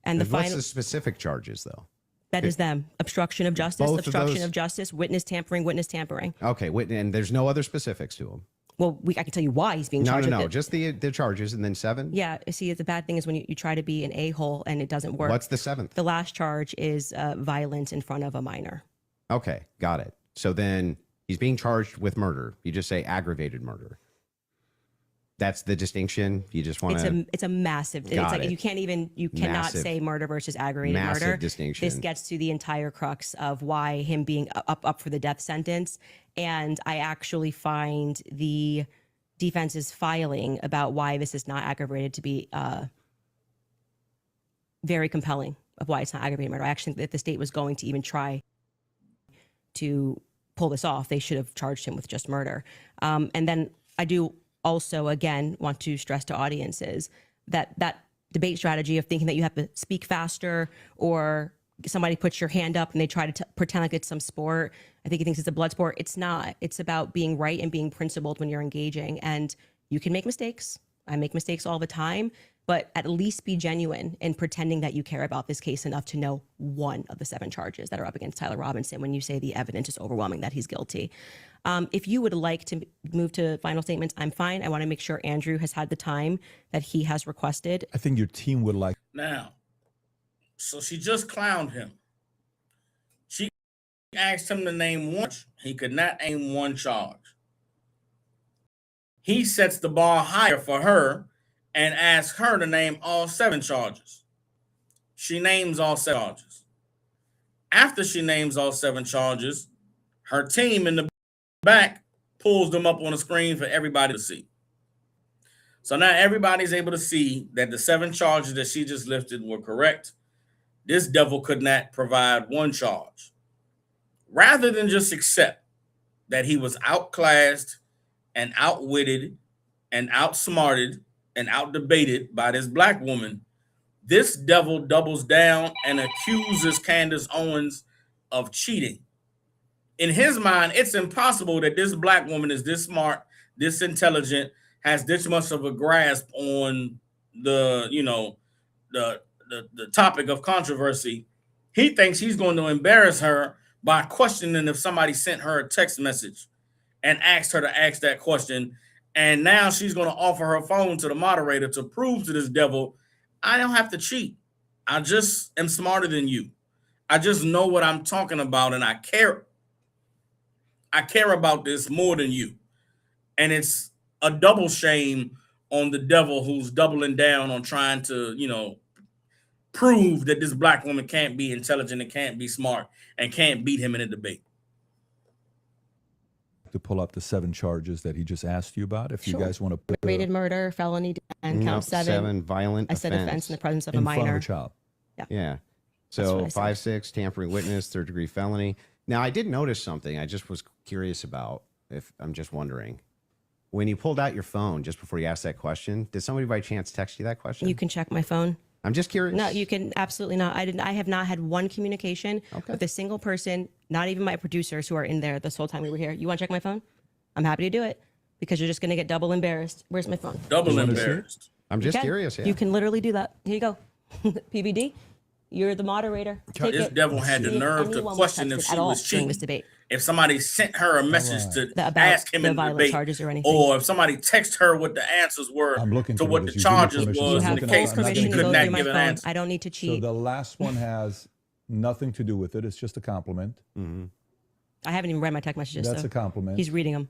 And the And what's final, the specific charges, though? that is them. Obstruction of justice, Both of obstruction those- of justice, witness tampering. Okay, and there's no other specifics to them. Well, I can tell you why he's being No, charged no, with no. it. Just the charges and then 7? Yeah, see, the bad thing is when you try to be an a-hole and it doesn't work. What's the 7th? The last charge is violence in front of a minor. Okay, got it. So then he's being charged with murder. You just say aggravated murder. That's the distinction. You just want to. It's a massive. It's Got like it. you cannot Massive. say murder versus aggravated Massive murder. distinction. This gets to the entire crux of why him being up for the death sentence. And I actually find the defense's filing about why this is not aggravated to be very compelling of why it's not aggravated murder. I actually think that if the state was going to even try to pull this off, they should have charged him with just murder. And then I do also, again, want to stress to audiences that debate strategy of thinking that you have to speak faster or somebody puts your hand up and they try to pretend like it's some sport. I think he thinks it's a blood sport. It's not. It's about being right and being principled when you're engaging. And you can make mistakes. I make mistakes all the time, but at least be genuine in pretending that you care about this case enough to know one of the 7 charges that are up against Tyler Robinson when you say the evidence is overwhelming that he's guilty. If you would like to move to final statements, I'm fine. I want to make sure Andrew has had the time that he has requested. I think your team would like. Now, so she just clowned him. She asked him to name one. He could not name one charge. He sets the bar higher for her and asks her to name all 7 charges. She names all 7 charges. After she names all 7 charges, her team in the back pulls them up on the screen for everybody to see. So now everybody's able to see that the 7 charges that she just listed were correct. This devil could not provide one charge. Rather than just accept that he was outclassed and outwitted and outsmarted and outdebated by this black woman, this devil doubles down and accuses Candace Owens of cheating. In his mind, it's impossible that this black woman is this smart, this intelligent, has this much of a grasp on the topic of controversy. He thinks he's going to embarrass her by questioning if somebody sent her a text message and asked her to ask that question. And now she's going to offer her phone to the moderator to prove to this devil, I don't have to cheat. I just am smarter than you. I just know what I'm talking about, and I care. I care about this more than you. And it's a double shame on the devil who's doubling down on trying to, prove that this black woman can't be intelligent and can't be smart and can't beat him in a debate. to pull up the 7 charges that he just asked you about. If you Sure. guys want to put Rated murder, felony, and No, count 7. violent I said offense in the presence of a in front of minor. a child. Yeah. That's what So I said. 5-6, tampering witness, 3rd-degree felony. Now, I did notice something I just was curious about. If I'm just wondering. When you pulled out your phone just before you asked that question, did somebody by chance text you that question? You can check my phone. I'm just curious. No, you can absolutely not. I have not had one communication with a single person, not even my producers who are in there this whole time we were here. You want to check my phone? I'm happy to do it because you're just going to get double embarrassed. Where's my phone? Double wanna see it? embarrassed. I'm You just can. curious. Yeah. You can literally do that. Here you go. PBD, you're the moderator. Take This it. devil had the See if nerve to anyone was question if texted she at all was during cheating. this debate. If somebody sent her a message to About ask him the in the violent debate, charges or anything. or if somebody texted her what the answers were I'm looking to for what this. the You give me charges permission. You was I'm have in the looking full at case, it. but permission she to could go not through my give an phone. answer. I don't need to So cheat. the last one has nothing to do with it. It's just a compliment. I haven't even read my text messages. That's so a compliment. He's reading them.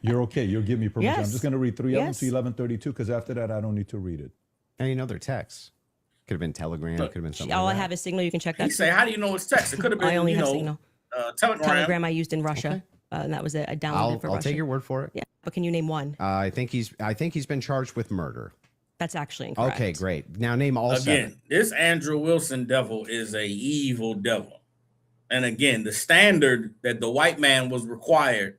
You're okay. You'll give me permission. I'm Yes. just going to read 3 of them Yes. to 1132 because after that, I don't need to read it. And you know their texts. Could have been Telegram. Could have been something. All like I that. have is Signal. You can check He that. say, "How do you know it's text? It could have been, I only you have know, Signal. Telegram." Telegram I used in Russia, and that was it. I downloaded it for I'll Russia. take your word for it. Yeah, but can you name one? I think he's been charged with murder. That's actually incorrect. Okay, great. Now name all Again, 7. this Andrew Wilson devil is a evil devil. And again, the standard that the white man was required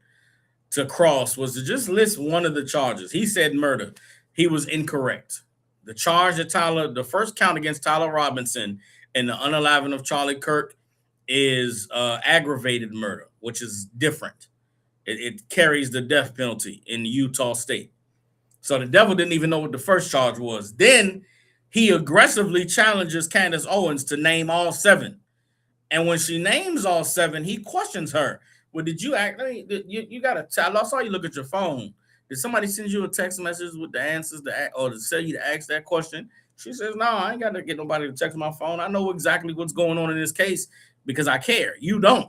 to cross was to just list one of the charges. He said murder. He was incorrect. The charge that the first count against Tyler Robinson and the unaliving of Charlie Kirk is aggravated murder, which is different. It carries the death penalty in Utah State. So the devil didn't even know what the first charge was. Then he aggressively challenges Candace Owens to name all 7. And when she names all 7, he questions her. Well, did you act? You got to tell. I saw you look at your phone. Did somebody send you a text message with the answers or to tell you to ask that question? She says, no, I ain't got to get nobody to text my phone. I know exactly what's going on in this case because I care. You don't.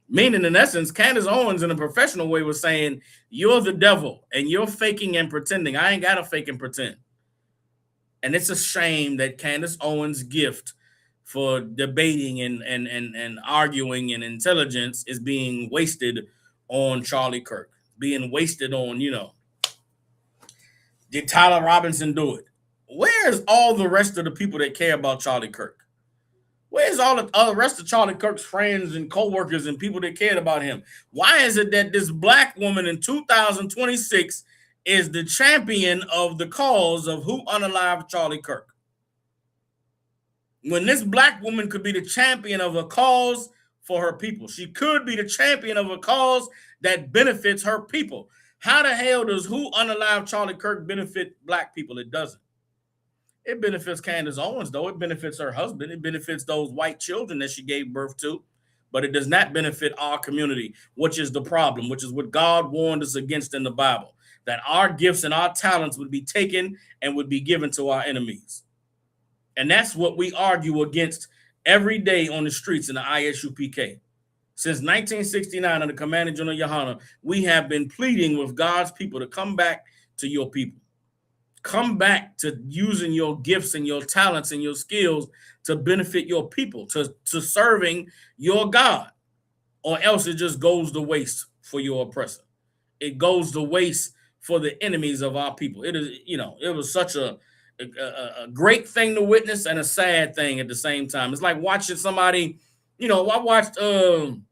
Meaning, in essence, Candace Owens, in a professional way, was saying, you're the devil and you're faking and pretending. I ain't got to fake and pretend. And it's a shame that Candace Owens' gift for debating and arguing and intelligence is being wasted on Charlie Kirk, being wasted on, did Tyler Robinson do it? Where's all the rest of the people that care about Charlie Kirk? Where's all the rest of Charlie Kirk's friends and co-workers and people that cared about him? Why is it that this black woman in 2026 is the champion of the cause of who unalived Charlie Kirk? When this black woman could be the champion of a cause for her people. She could be the champion of a cause that benefits her people. How the hell does who unalived Charlie Kirk benefit black people? It doesn't. It benefits Candace Owens, though. It benefits her husband. It benefits those white children that she gave birth to. But it does not benefit our community, which is the problem, which is what God warned us against in the Bible, that our gifts and our talents would be taken and would be given to our enemies. And that's what we argue against every day on the streets in the ISUPK. Since 1969, under Commander General Yohana, we have been pleading with God's people to come back to your people. Come back to using your gifts and your talents and your skills to benefit your people, to serving your God, or else it just goes to waste for your oppressor. It goes to waste for the enemies of our people. It is, it was such a great thing to witness and a sad thing at the same time. It's like watching somebody, I watched Jalen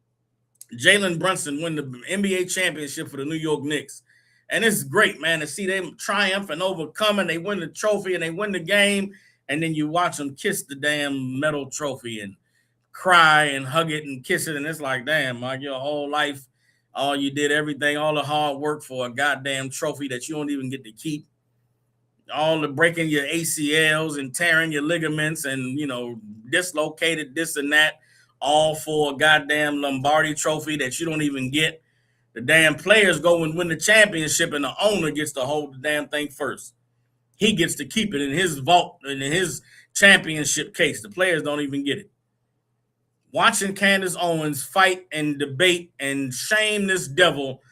Brunson win the NBA championship for the New York Knicks. And it's great, man, to see them triumph and overcome, and they win the trophy and they win the game. And then you watch them kiss the damn metal trophy and cry and hug it and kiss it. And it's like, damn, Mike, your whole life, all you did, everything, all the hard work for a goddamn trophy that you don't even get to keep. All the breaking your ACLs and tearing your ligaments and, dislocated this and that, all for a goddamn Lombardi trophy that you don't even get. The damn players go and win the championship and the owner gets to hold the damn thing first. He gets to keep it in his vault and in his championship case. The players don't even get it. Watching Candace Owens fight and debate and shame this devil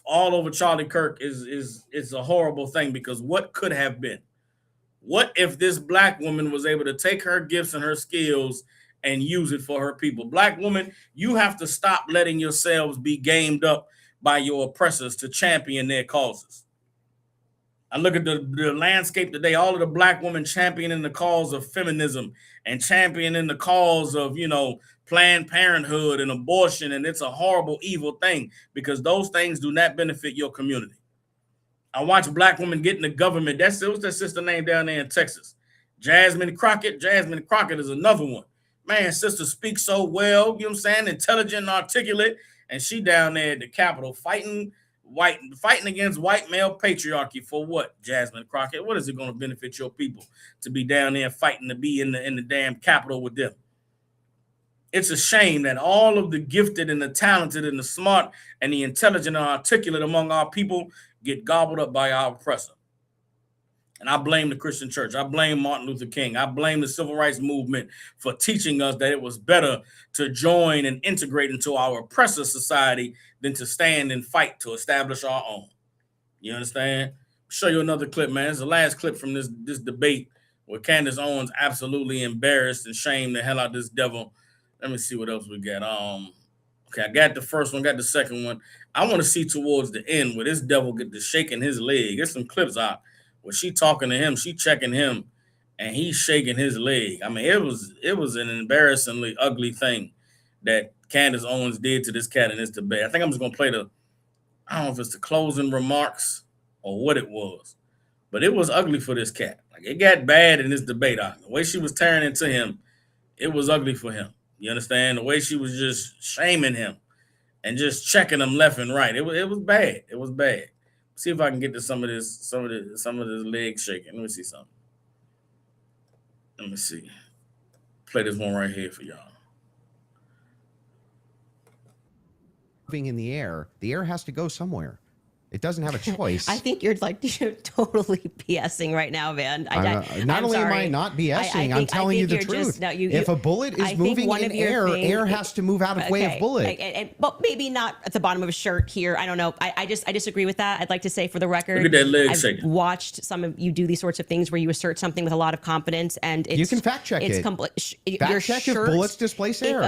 all over Charlie Kirk is a horrible thing, because what could have been? What if this black woman was able to take her gifts and her skills and use it for her people. Black women, you have to stop letting yourselves be gamed up by your oppressors to champion their causes. I look at the landscape today, all of the black women championing the cause of feminism and championing the cause of, Planned Parenthood and abortion. And it's a horrible, evil thing because those things do not benefit your community. I watch black women get in the government. What's that sister name down there in Texas? Jasmine Crockett. Jasmine Crockett is another one. Man, sister speaks so well, you know what I'm saying? Intelligent and articulate. And she down there at the Capitol fighting against white male patriarchy for what, Jasmine Crockett? What is it going to benefit your people to be down there fighting to be in the damn Capitol with them? It's a shame that all of the gifted and the talented and the smart and the intelligent and articulate among our people get gobbled up by our oppressor. And I blame the Christian church. I blame Martin Luther King. I blame the civil rights movement for teaching us that it was better to join and integrate into our oppressor society than to stand and fight to establish our own. You understand? I'll show you another clip, man. It's the last clip from this debate where Candace Owens absolutely embarrassed and shamed the hell out of this devil. Let me see what else we got. Okay, I got the first one, got the second one. I want to see towards the end where this devil get to shaking his leg. Get some clips out where she talking to him, she checking him, and he's shaking his leg. I mean, it was an embarrassingly ugly thing that Candace Owens did to this cat in this debate. I think I'm just gonna play I don't know if it's the closing remarks or what it was, but it was ugly for this cat. Like, it got bad in this debate. The way she was tearing into him, it was ugly for him. You understand? The way she was just shaming him and just checking him left and right. It was bad. It was bad. See if I can get to some of this leg shaking. Let me see something. Let me see. Play this one right here for y'all. Moving in the air has to go somewhere. It doesn't have a choice. I think you're totally BSing right now, man. Not only am I not BSing, I'm telling you the truth. If a bullet is moving in air has to move out of way of bullet. But maybe not at the bottom of a shirt here. I don't know. I disagree with that. I'd like to say for the record, look at that leg I've shaking. watched some of you do these sorts of things where you assert something with a lot of confidence, and you can fact check it. Fact check if bullets displace air.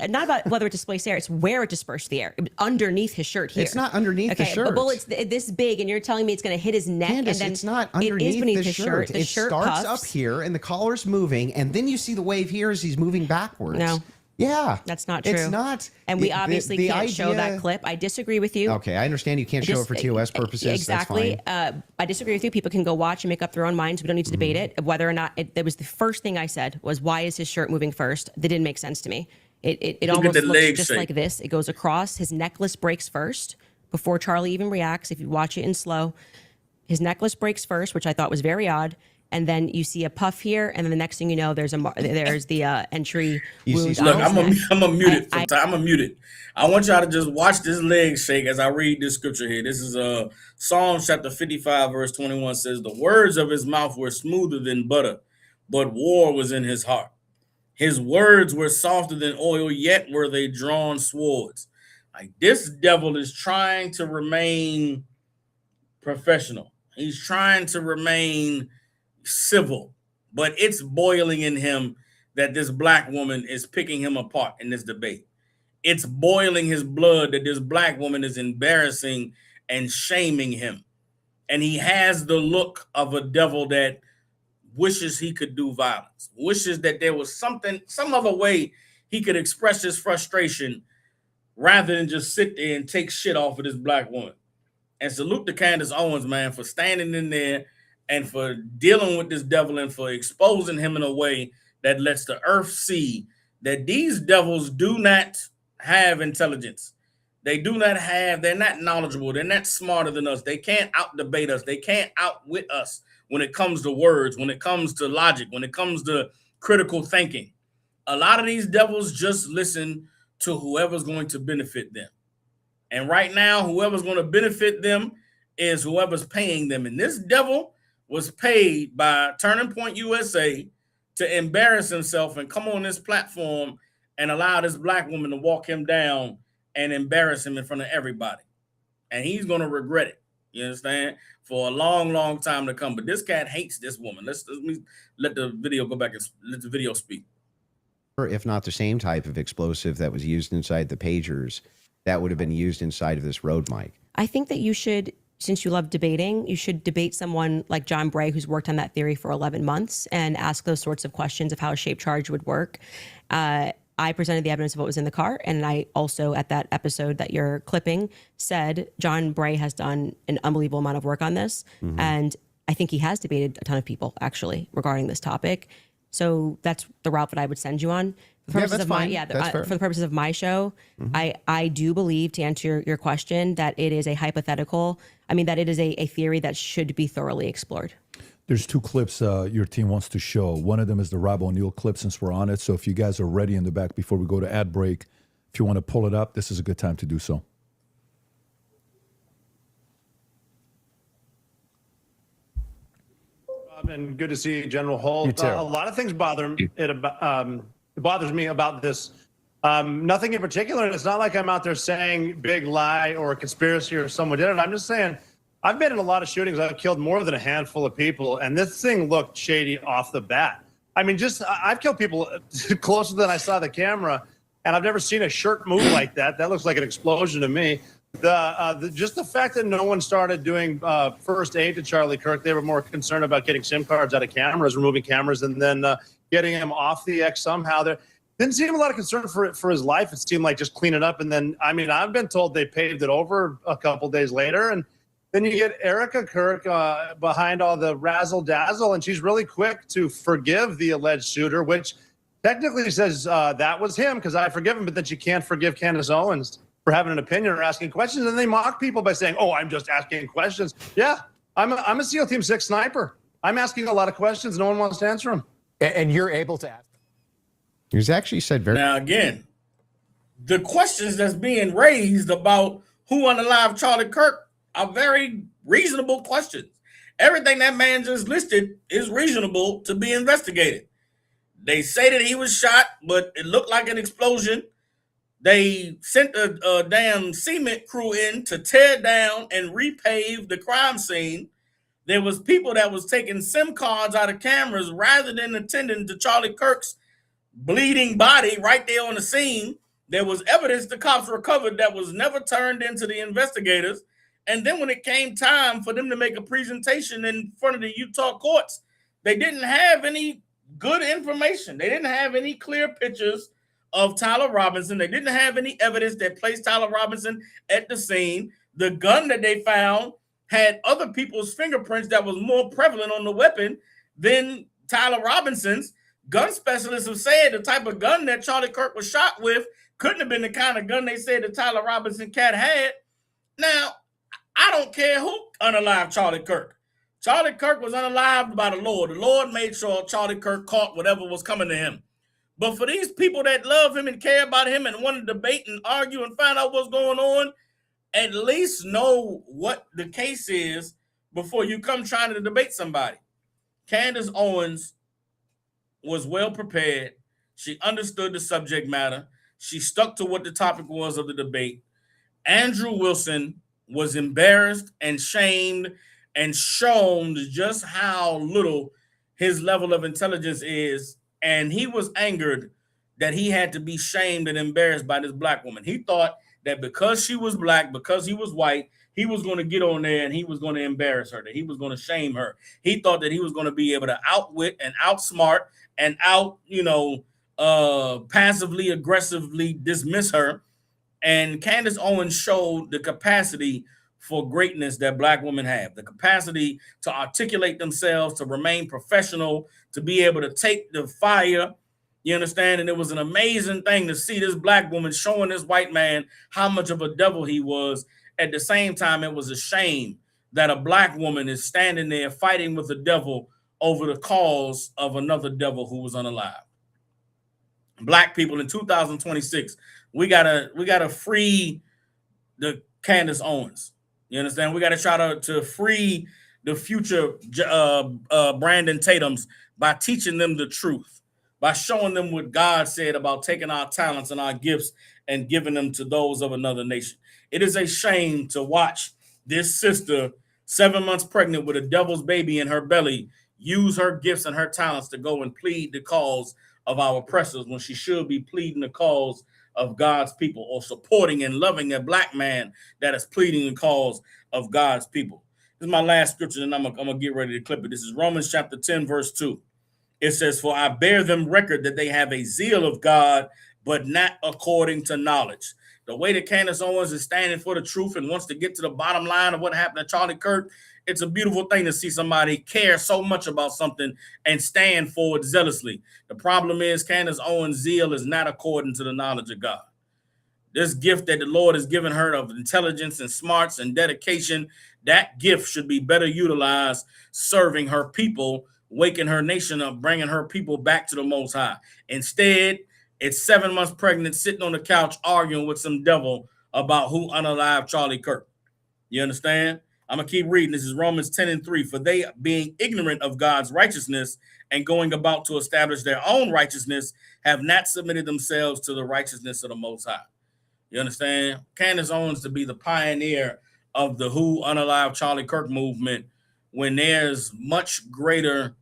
Not about whether it displaced air. It's where it dispersed the air. Underneath his shirt here. It's not underneath the shirt. But bullets this big, and you're telling me it's going to hit his neck. Candace, and then it's not underneath beneath the his shirt. The it shirt starts puffs. up here, and the collar's moving, and then you see the wave here as he's moving backwards. No. Yeah. That's not true. It's not. And we obviously can't show that clip. I disagree with you. Okay, I understand you can't show it for TOS purposes. Exactly. That's fine. I disagree with you. People can go watch and make up their own minds. We don't need to debate it. Whether or not that was the first thing I said was, why is his shirt moving first? That didn't make sense to me. It almost looks just like this. It goes across. His necklace breaks first before Charlie even reacts. If you watch it in slow, his necklace breaks first, which I thought was very odd. And then you see a puff here, and then the next thing you know, there's the entry wound. Look, I'm a mute it. I'm a mute it. I want y'all to just watch this leg shake as I read this scripture here. This is Psalms chapter 55, verse 21 says, "The words of his mouth were smoother than butter, but war was in his heart. His words were softer than oil, yet were they drawn swords." Like, this devil is trying to remain professional. He's trying to remain civil, but it's boiling in him that this black woman is picking him apart in this debate. It's boiling his blood that this black woman is embarrassing and shaming him. And he has the look of a devil that wishes he could do violence, wishes that there was some other way he could express his frustration rather than just sit there and take shit off of this black woman. And salute to Candace Owens, man, for standing in there and for dealing with this devil and for exposing him in a way that lets the earth see that these devils do not have intelligence. They're not knowledgeable. They're not smarter than us. They can't out-debate us. They can't outwit us when it comes to words, when it comes to logic, when it comes to critical thinking. A lot of these devils just listen to whoever's going to benefit them. And right now, whoever's going to benefit them is whoever's paying them. And this devil was paid by Turning Point USA to embarrass himself and come on this platform and allow this black woman to walk him down and embarrass him in front of everybody. And he's going to regret it. You understand? For a long, long time to come. But this cat hates this woman. Let the video go back and let the video speak. or if not the same type of explosive that was used inside the pagers, that would have been used inside of this road mic. I think that you should, since you love debating, you should debate someone like John Bray, who's worked on that theory for 11 months, and ask those sorts of questions of how a shaped charge would work. I presented the evidence of what was in the car, and I also, at that episode that you're clipping, said John Bray has done an unbelievable amount of work on this, and I think he has debated a ton of people, actually, regarding this topic. So that's the route that I would send you on. For Yeah, purposes that's of my, fine. yeah, That's fair. for the purposes of my show, I do believe, to answer your question, that it is a hypothetical. I mean, that it is a theory that should be thoroughly explored. There's two clips your team wants to show. One of them is the Rob O'Neill clip, since we're on it. So if you guys are ready in the back before we go to ad break, if you want to pull it up, this is a good time to do so. And good to see you, General Holt. You too. A lot of things bother it bothers me about this. Nothing in particular. It's not like I'm out there saying big lie or conspiracy or someone did it. I'm just saying I've been in a lot of shootings. I've killed more than a handful of people, and this thing looked shady off the bat. I mean, I've killed people closer than I saw the camera, and I've never seen a shirt move like that. That looks like an explosion to me. Just the fact that no one started doing first aid to Charlie Kirk, they were more concerned about getting SIM cards out of cameras, removing cameras, and then getting him off the X somehow. There didn't seem a lot of concern for his life. It seemed like just clean it up. And then, I mean, I've been told they paved it over a couple days later. And then you get Erica Kirk behind all the razzle dazzle, and she's really quick to forgive the alleged shooter, which technically says that was him because I forgive him, but then she can't forgive Candace Owens for having an opinion or asking questions. And they mock people by saying, oh, I'm just asking questions. Yeah, I'm a SEAL Team 6 sniper. I'm asking a lot of questions. No one wants to answer them. And you're able to ask. He's actually said very. Now, again, the questions that's being raised about who unalived Charlie Kirk are very reasonable questions. Everything that man just listed is reasonable to be investigated. They say that he was shot, but it looked like an explosion. They sent a damn cement crew in to tear down and repave the crime scene. There was people that was taking SIM cards out of cameras rather than attending to Charlie Kirk's bleeding body right there on the scene. There was evidence the cops recovered that was never turned into the investigators. And then when it came time for them to make a presentation in front of the Utah courts, they didn't have any good information. They didn't have any clear pictures of Tyler Robinson. They didn't have any evidence that placed Tyler Robinson at the scene. The gun that they found had other people's fingerprints that was more prevalent on the weapon than Tyler Robinson's. Gun specialists have said the type of gun that Charlie Kirk was shot with couldn't have been the kind of gun they said the Tyler Robinson cat had. Now, I don't care who unalived Charlie Kirk. Charlie Kirk was unalived by the Lord. The Lord made sure Charlie Kirk caught whatever was coming to him. But for these people that love him and care about him and want to debate and argue and find out what's going on, at least know what the case is before you come trying to debate somebody. Candace Owens was well prepared. She understood the subject matter. She stuck to what the topic was of the debate. Andrew Wilson was embarrassed and shamed and shown just how little his level of intelligence is. And he was angered that he had to be shamed and embarrassed by this black woman. He thought that because she was black, because he was white, he was going to get on there and he was going to embarrass her, that he was going to shame her. He thought that he was going to be able to outwit and outsmart and passively aggressively dismiss her. And Candace Owens showed the capacity for greatness that black women have, the capacity to articulate themselves, to remain professional, to be able to take the fire. You understand? And it was an amazing thing to see this black woman showing this white man how much of a devil he was. At the same time, it was a shame that a black woman is standing there fighting with the devil over the cause of another devil who was unalive. Black people in 2026, we gotta free the Candace Owens. You understand? We got to try to free the future Brandon Tatums by teaching them the truth, by showing them what God said about taking our talents and our gifts and giving them to those of another nation. It is a shame to watch this sister, 7 months pregnant with a devil's baby in her belly, use her gifts and her talents to go and plead the cause of our oppressors when she should be pleading the cause of God's people, or supporting and loving a black man that is pleading the cause of God's people. This is my last scripture, and I'm gonna get ready to clip it. This is Romans chapter 10, verse 2. It says, "For I bear them record that they have a zeal of God, but not according to knowledge." The way that Candace Owens is standing for the truth and wants to get to the bottom line of what happened to Charlie Kirk, it's a beautiful thing to see somebody care so much about something and stand for it zealously. The problem is Candace Owens' zeal is not according to the knowledge of God. This gift that the Lord has given her of intelligence and smarts and dedication, that gift should be better utilized serving her people, waking her nation up, bringing her people back to the Most High. Instead, it's 7 months pregnant, sitting on the couch arguing with some devil about who unalived Charlie Kirk. You understand? I'm going to keep reading. This is Romans 10 and 3. "For they, being ignorant of God's righteousness and going about to establish their own righteousness, have not submitted themselves to the righteousness of the Most High." You understand? Candace Owens to be the pioneer of the Who Unalived Charlie Kirk movement when there's much greater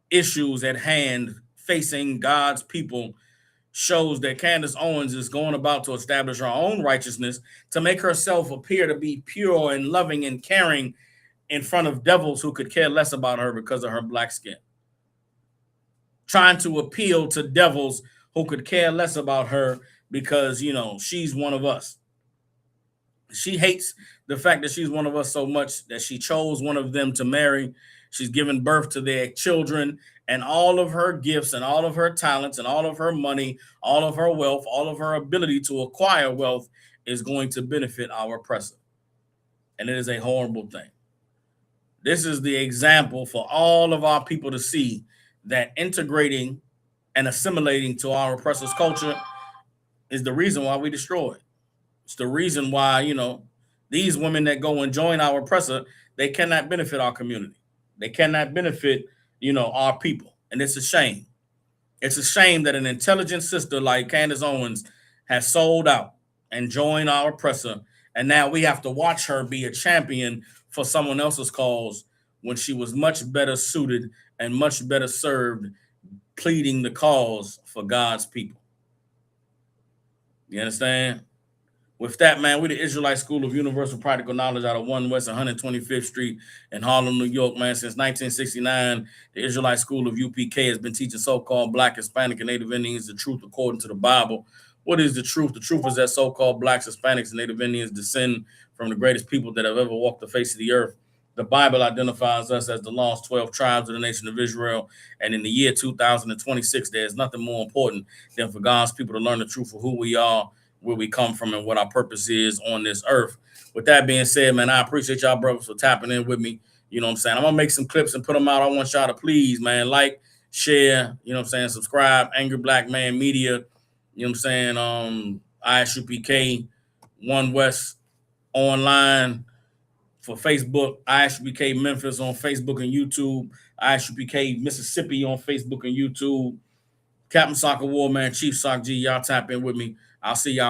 issues at hand facing God's people, shows that Candace Owens is going about to establish her own righteousness to make herself appear to be pure and loving and caring in front of devils who could care less about her because of her black skin. Trying to appeal to devils who could care less about her because, you know, she's one of us. She hates the fact that she's one of us so much that she chose one of them to marry. She's given birth to their children, and all of her gifts and all of her talents and all of her money, all of her wealth, all of her ability to acquire wealth is going to benefit our oppressor. And it is a horrible thing. This is the example for all of our people to see that integrating and assimilating to our oppressor's culture is the reason why we destroy it. It's the reason why, you know, these women that go and join our oppressor, they cannot benefit our community. They cannot benefit, you know, our people. And it's a shame. It's a shame that an intelligent sister like Candace Owens has sold out and joined our oppressor. And now we have to watch her be a champion for someone else's cause when she was much better suited and much better served pleading the cause for God's people. You understand? With that, man, we're the Israelite School of Universal Practical Knowledge out of 1 West 125th Street in Harlem, New York, man. Since 1969, the Israelite School of UPK has been teaching so-called Black, Hispanic, and Native Indians the truth according to the Bible. What is the truth? The truth is that so-called Blacks, Hispanics, and Native Indians descend from the greatest people that have ever walked the face of the earth. The Bible identifies us as the lost 12 tribes of the nation of Israel. And in the year 2026, there's nothing more important than for God's people to learn the truth of who we are, where we come from, and what our purpose is on this earth. With that being said, man, I appreciate y'all brothers for tapping in with me. You know what I'm saying? I'm going to make some clips and put them out. I want y'all to please, man, like, share, you know what I'm saying, subscribe, Angry Black Man Media, you know what I'm saying, ISUPK, 1 West online for Facebook, ISUPK Memphis on Facebook and YouTube, ISUPK Mississippi on Facebook and YouTube, Captain Soccer War, man, Chief Sock G, y'all tap in with me. I'll see y'all.